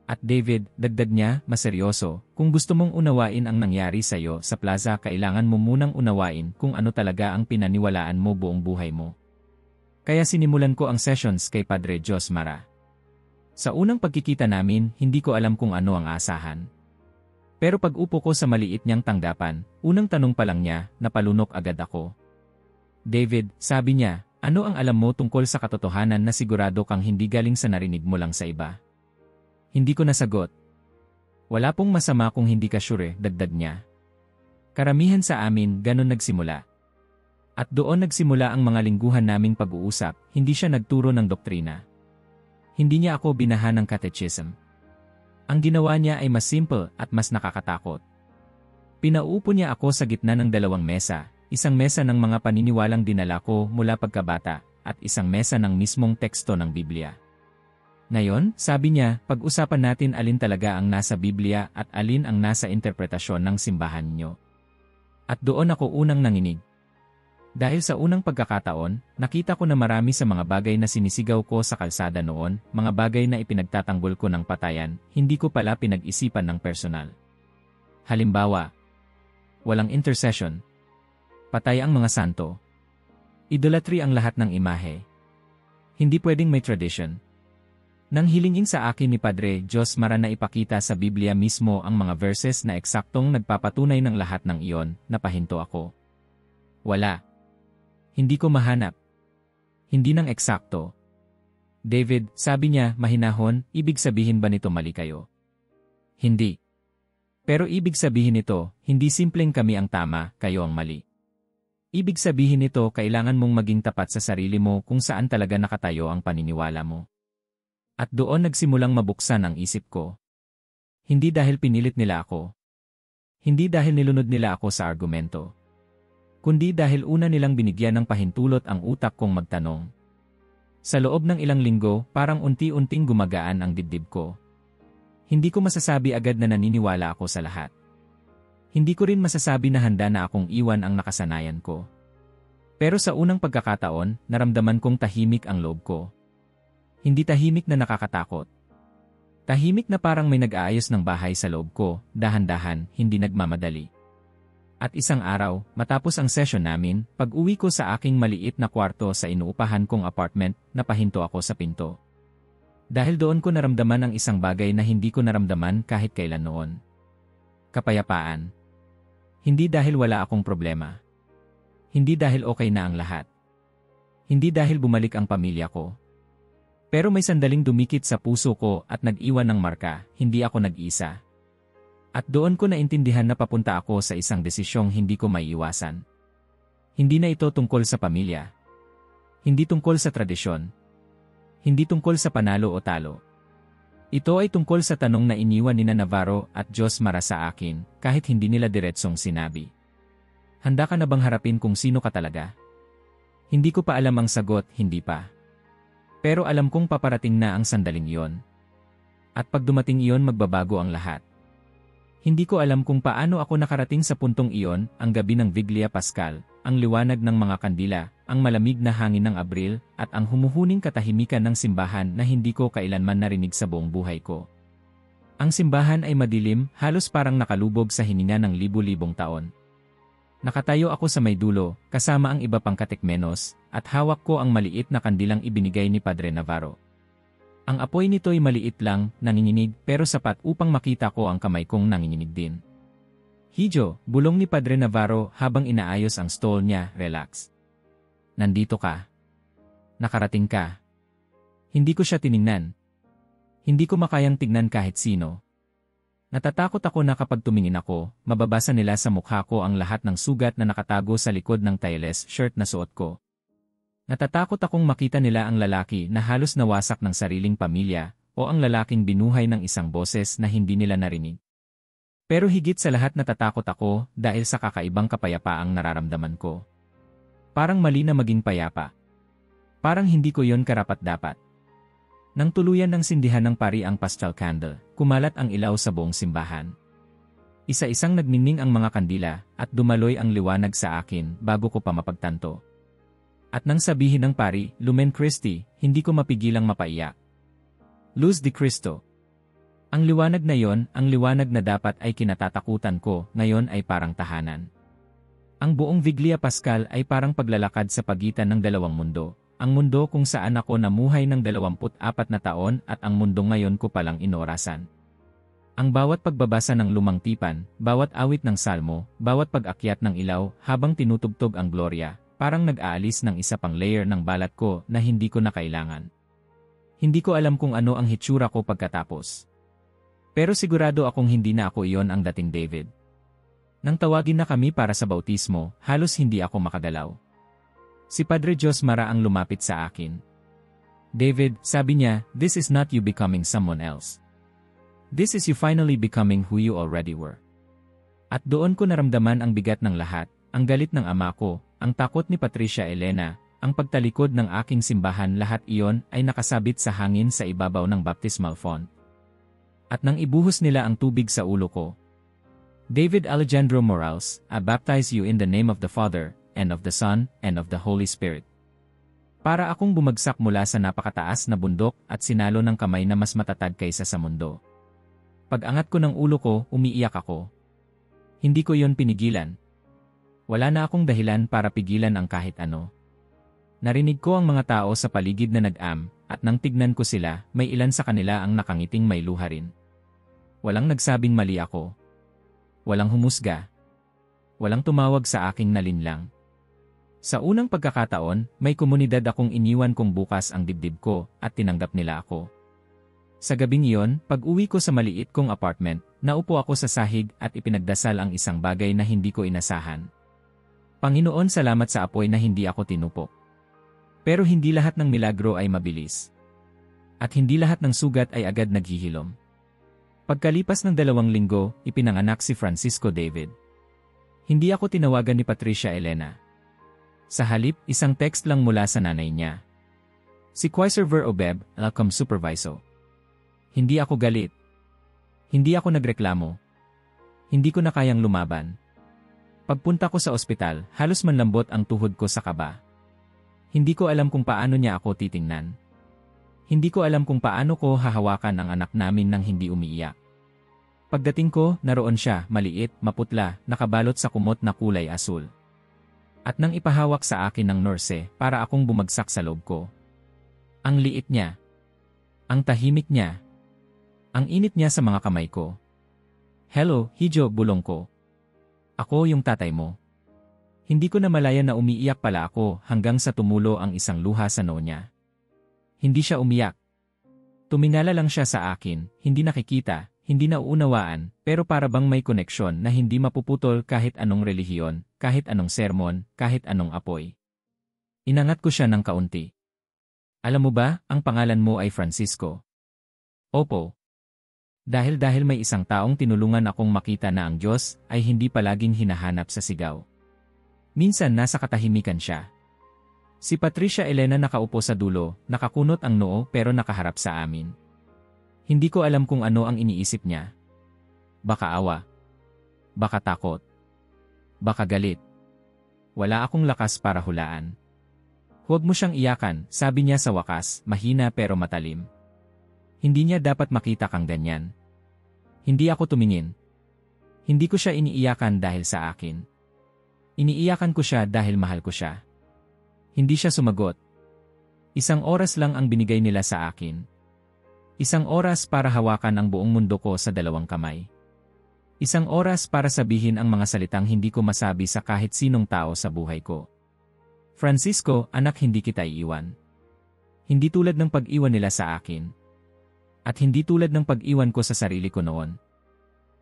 At David, dagdag niya, maseryoso, kung gusto mong unawain ang nangyari sa'yo sa plaza, kailangan mo munang unawain kung ano talaga ang pinaniwalaan mo buong buhay mo. Kaya sinimulan ko ang sessions kay Padre Jos Mara. Sa unang pagkikita namin, hindi ko alam kung ano ang asahan. Pero pag upo ko sa maliit niyang tanggapan, unang tanong pa lang niya, napalunok agad ako. David, sabi niya, ano ang alam mo tungkol sa katotohanan na sigurado kang hindi galing sa narinig mo lang sa iba? Hindi ko nasagot. Wala pong masama kung hindi ka sure, dagdag niya. Karamihan sa amin, ganun nagsimula. At doon nagsimula ang mga lingguhan naming pag-uusap, hindi siya nagturo ng doktrina. Hindi niya ako binahan ng catechism. Ang ginawa niya ay mas simple at mas nakakatakot. Pinauupo niya ako sa gitna ng dalawang mesa, isang mesa ng mga paniniwalang dinala ko mula pagkabata, at isang mesa ng mismong teksto ng Biblia. Ngayon, sabi niya, pag-usapan natin alin talaga ang nasa Biblia at alin ang nasa interpretasyon ng simbahan niyo. At doon ako unang nanginig. Dahil sa unang pagkakataon, nakita ko na marami sa mga bagay na sinisigaw ko sa kalsada noon, mga bagay na ipinagtatanggol ko ng patayan, hindi ko pala pinag-isipan ng personal. Halimbawa, walang intercession. Patay ang mga santo. Idolatry ang lahat ng imahe. Hindi pwedeng may tradition. Nang hilingin sa akin ni Padre Jos Mara na ipakita sa Biblia mismo ang mga verses na eksaktong nagpapatunay ng lahat ng iyon, napahinto ako. Wala. Hindi ko mahanap. Hindi nang eksakto. David, sabi niya, mahinahon, ibig sabihin ba nito mali kayo? Hindi. Pero ibig sabihin nito, hindi simpleng kami ang tama, kayo ang mali. Ibig sabihin nito, kailangan mong maging tapat sa sarili mo kung saan talaga nakatayo ang paniniwala mo. At doon nagsimulang mabuksan ang isip ko. Hindi dahil pinilit nila ako. Hindi dahil nilunod nila ako sa argumento. Kundi dahil una nilang binigyan ng pahintulot ang utak kong magtanong. Sa loob ng ilang linggo, parang unti-unting gumagaan ang dibdib ko. Hindi ko masasabi agad na naniniwala ako sa lahat. Hindi ko rin masasabi na handa na akong iwan ang nakasanayan ko. Pero sa unang pagkakataon, naramdaman kong tahimik ang loob ko. Hindi tahimik na nakakatakot. Tahimik na parang may nag-aayos ng bahay sa loob ko, dahan-dahan, hindi nagmamadali. At isang araw, matapos ang session namin, pag-uwi ko sa aking maliit na kwarto sa inuupahan kong apartment, napahinto ako sa pinto. Dahil doon ko naramdaman ang isang bagay na hindi ko naramdaman kahit kailan noon. Kapayapaan. Hindi dahil wala akong problema. Hindi dahil okay na ang lahat. Hindi dahil bumalik ang pamilya ko. Pero may sandaling dumikit sa puso ko at nag-iwan ng marka, hindi ako nag-isa. At doon ko naintindihan na papunta ako sa isang desisyong hindi ko maiiwasan. Hindi na ito tungkol sa pamilya. Hindi tungkol sa tradisyon. Hindi tungkol sa panalo o talo. Ito ay tungkol sa tanong na iniwan ni Navarro at Diyos Mara sa akin, kahit hindi nila diretsong sinabi. Handa ka na bang harapin kung sino ka talaga? Hindi ko pa alam ang sagot, hindi pa. Pero alam kong paparating na ang sandaling iyon. At pag dumating iyon magbabago ang lahat. Hindi ko alam kung paano ako nakarating sa puntong iyon, ang gabi ng Viglia Pascal, ang liwanag ng mga kandila, ang malamig na hangin ng Abril, at ang humuhuning katahimikan ng simbahan na hindi ko kailanman narinig sa buong buhay ko. Ang simbahan ay madilim, halos parang nakalubog sa hininga ng libu-libong taon. Nakatayo ako sa may dulo, kasama ang iba pang katekmenos, at hawak ko ang maliit na kandilang ibinigay ni Padre Navarro. Ang apoy nito'y maliit lang, nanginginig, pero sapat upang makita ko ang kamay kong nanginginig din. Hijo, bulong ni Padre Navarro habang inaayos ang stole niya, relax. Nandito ka. Nakarating ka. Hindi ko siya tiningnan. Hindi ko makayang tignan kahit sino. Natatakot ako na kapag tumingin ako, mababasa nila sa mukha ko ang lahat ng sugat na nakatago sa likod ng tailless shirt na suot ko. Natatakot akong makita nila ang lalaki na halos nawasak ng sariling pamilya, o ang lalaking binuhay ng isang boses na hindi nila narinig. Pero higit sa lahat natatakot ako dahil sa kakaibang kapayapaang nararamdaman ko. Parang mali na maging payapa. Parang hindi ko yon karapat-dapat. Nang tuluyan ng sindihan ng pari ang pastel candle, kumalat ang ilaw sa buong simbahan. Isa-isang nagniningning ang mga kandila at dumaloy ang liwanag sa akin bago ko pa mapagtanto. At nang sabihin ng pari, Lumen Christi, hindi ko mapigilang mapaiyak. Luz de Cristo. Ang liwanag na yon, ang liwanag na dapat ay kinatatakutan ko, ngayon ay parang tahanan. Ang buong Viglia Pascal ay parang paglalakad sa pagitan ng dalawang mundo. Ang mundo kung saan ako namuhay ng 24 na taon at ang mundo ngayon ko palang inorasan. Ang bawat pagbabasa ng lumang tipan, bawat awit ng salmo, bawat pag-akyat ng ilaw habang tinutugtog ang Gloria, parang nag-aalis ng isa pang layer ng balat ko na hindi ko na kailangan. Hindi ko alam kung ano ang hitsura ko pagkatapos. Pero sigurado akong hindi na ako iyon ang dating David. Nang tawagin na kami para sa bautismo, halos hindi ako makagalaw. Si Padre Diyos Mara ang lumapit sa akin. David, sabi niya, this is not you becoming someone else. This is you finally becoming who you already were. At doon ko naramdaman ang bigat ng lahat, ang galit ng ama ko, ang takot ni Patricia Elena, ang pagtalikod ng aking simbahan, lahat iyon ay nakasabit sa hangin sa ibabaw ng baptismal font. At nang ibuhos nila ang tubig sa ulo ko, David Alejandro Morales, I baptize you in the name of the Father, and of the Son, and of the Holy Spirit. Para akong bumagsak mula sa napakataas na bundok at sinalo ng kamay na mas matatag kaysa sa mundo. Pag-angat ko ng ulo ko, umiiyak ako. Hindi ko yon pinigilan. Wala na akong dahilan para pigilan ang kahit ano. Narinig ko ang mga tao sa paligid na nag-am, at nang tignan ko sila, may ilan sa kanila ang nakangiting may luha rin. Walang nagsabing mali ako. Walang humusga. Walang tumawag sa aking nalinlang. Sa unang pagkakataon, may komunidad akong iniwan kung bukas ang dibdib ko at tinanggap nila ako. Sa gabing iyon, pag-uwi ko sa maliit kong apartment, naupo ako sa sahig at ipinagdasal ang isang bagay na hindi ko inasahan. Panginoon, salamat sa apoy na hindi ako tinupok. Pero hindi lahat ng milagro ay mabilis. At hindi lahat ng sugat ay agad naghihilom. Pagkalipas ng 2 linggo, ipinanganak si Francisco David. Hindi ako tinawagan ni Patricia Elena. Sa halip, isang text lang mula sa nanay niya. Si Quasar Ver Obeb, Welcome Supervisor. Hindi ako galit. Hindi ako nagreklamo. Hindi ko na kayang lumaban. Pagpunta ko sa ospital, halos manlambot ang tuhod ko sa kaba. Hindi ko alam kung paano niya ako titingnan. Hindi ko alam kung paano ko hahawakan ang anak namin nang hindi umiiyak. Pagdating ko, naroon siya, maliit, maputla, nakabalot sa kumot na kulay asul. At nang ipahawak sa akin ng nurse, para akong bumagsak sa loob ko. Ang liit niya. Ang tahimik niya. Ang init niya sa mga kamay ko. Hello, Hijo, bulong ko. Ako yung tatay mo. Hindi ko na malaya na umiiyak pala ako hanggang sa tumulo ang isang luha sa noo niya. Hindi siya umiyak. Tumingala lang siya sa akin, hindi nakikita, hindi nauunawaan, pero para bang may koneksyon na hindi mapuputol kahit anong relihiyon, kahit anong sermon, kahit anong apoy. Inangat ko siya ng kaunti. Alam mo ba, ang pangalan mo ay Francisco. Opo. Dahil may isang taong tinulungan akong makita na ang Diyos ay hindi palaging hinahanap sa sigaw. Minsan nasa katahimikan siya. Si Patricia Elena nakaupo sa dulo, nakakunot ang noo pero nakaharap sa amin. Hindi ko alam kung ano ang iniisip niya. Baka awa. Baka takot. Baka galit. Wala akong lakas para hulaan. Huwag mo siyang iyakan, sabi niya sa wakas, mahina pero matalim. Hindi niya dapat makita kang ganyan. Hindi ako tumingin. Hindi ko siya iniiyakan dahil sa akin. Iniiyakan ko siya dahil mahal ko siya. Hindi siya sumagot. 1 oras lang ang binigay nila sa akin. 1 oras para hawakan ang buong mundo ko sa 2 kamay. 1 oras para sabihin ang mga salitang hindi ko masabi sa kahit sinong tao sa buhay ko. Francisco, anak, hindi kita iiwan. Hindi tulad ng pag-iwan nila sa akin. At hindi tulad ng pag-iwan ko sa sarili ko noon.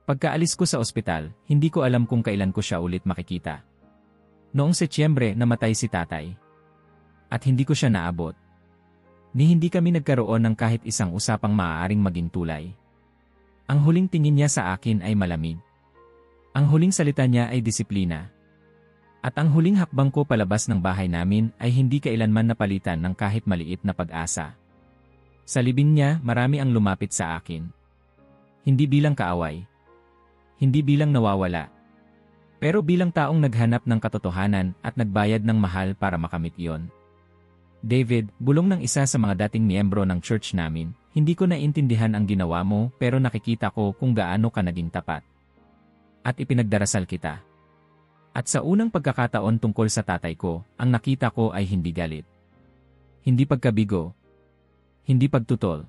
Pagkaalis ko sa ospital, hindi ko alam kung kailan ko siya ulit makikita. Noong Setyembre, namatay si tatay. At hindi ko siya naabot. Hindi kami nagkaroon ng kahit isang usapang maaaring maging tulay. Ang huling tingin niya sa akin ay malamig. Ang huling salita niya ay disiplina. At ang huling hakbang ko palabas ng bahay namin ay hindi kailanman napalitan ng kahit maliit na pag-asa. Sa libing niya, marami ang lumapit sa akin. Hindi bilang kaaway. Hindi bilang nawawala. Pero bilang taong naghanap ng katotohanan at nagbayad ng mahal para makamit iyon. David, bulong ng isa sa mga dating miyembro ng church namin, hindi ko naintindihan ang ginawa mo pero nakikita ko kung gaano ka naging tapat. At ipinagdarasal kita. At sa unang pagkakataon tungkol sa tatay ko, ang nakita ko ay hindi galit. Hindi pagkabigo. Hindi pagtutol.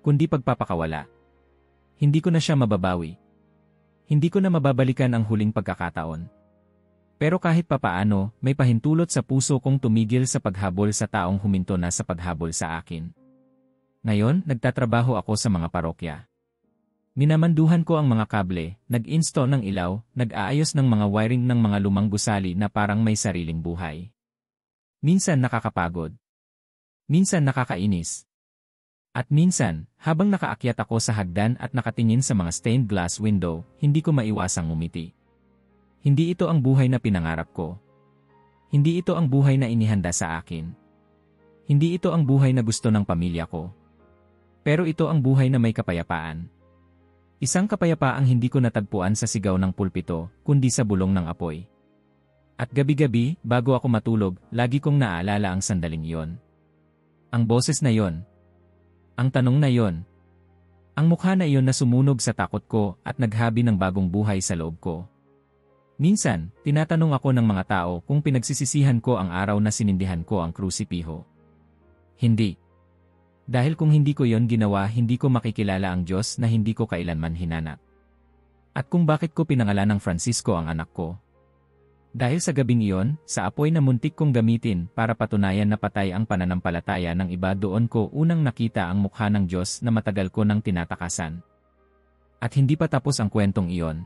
Kundi pagpapakawala. Hindi ko na siya mababawi. Hindi ko na mababalikan ang huling pagkakataon. Pero kahit papaano, may pahintulot sa puso kong tumigil sa paghabol sa taong huminto na sa paghabol sa akin. Ngayon, nagtatrabaho ako sa mga parokya. Minamanduhan ko ang mga kable, nag-install ng ilaw, nag-aayos ng mga wiring ng mga lumang gusali na parang may sariling buhay. Minsan nakakapagod. Minsan nakakainis. At minsan, habang nakaakyat ako sa hagdan at nakatingin sa mga stained glass window, hindi ko maiwasang ngumiti. Hindi ito ang buhay na pinangarap ko. Hindi ito ang buhay na inihanda sa akin. Hindi ito ang buhay na gusto ng pamilya ko. Pero ito ang buhay na may kapayapaan. Isang kapayapaang hindi ko natagpuan sa sigaw ng pulpito, kundi sa bulong ng apoy. At gabi-gabi, bago ako matulog, lagi kong naaalala ang sandaling iyon. Ang boses na iyon. Ang tanong na iyon. Ang mukha na iyon na sumunog sa takot ko at naghabi ng bagong buhay sa loob ko. Minsan, tinatanong ako ng mga tao kung pinagsisisihan ko ang araw na sinindihan ko ang krusipiho. Hindi. Dahil kung hindi ko yon ginawa, hindi ko makikilala ang Diyos na hindi ko kailanman hinanap. At kung bakit ko pinangalan ng Francisco ang anak ko. Dahil sa gabing iyon, sa apoy na muntik kong gamitin para patunayan na patay ang pananampalataya ng iba, doon ko unang nakita ang mukha ng Diyos na matagal ko nang tinatakasan. At hindi pa tapos ang kwentong iyon.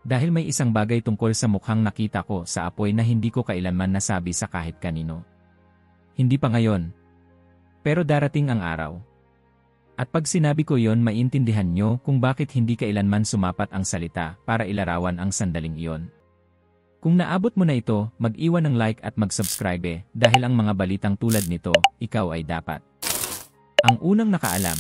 Dahil may isang bagay tungkol sa mukhang nakita ko sa apoy na hindi ko kailanman nasabi sa kahit kanino. Hindi pa ngayon. Pero darating ang araw. At pag sinabi ko yon, maintindihan nyo kung bakit hindi kailanman sumapat ang salita para ilarawan ang sandaling iyon. Kung naabot mo na ito, mag-iwan ng like at mag-subscribe dahil ang mga balitang tulad nito, ikaw ay dapat. Ang unang nakaalam.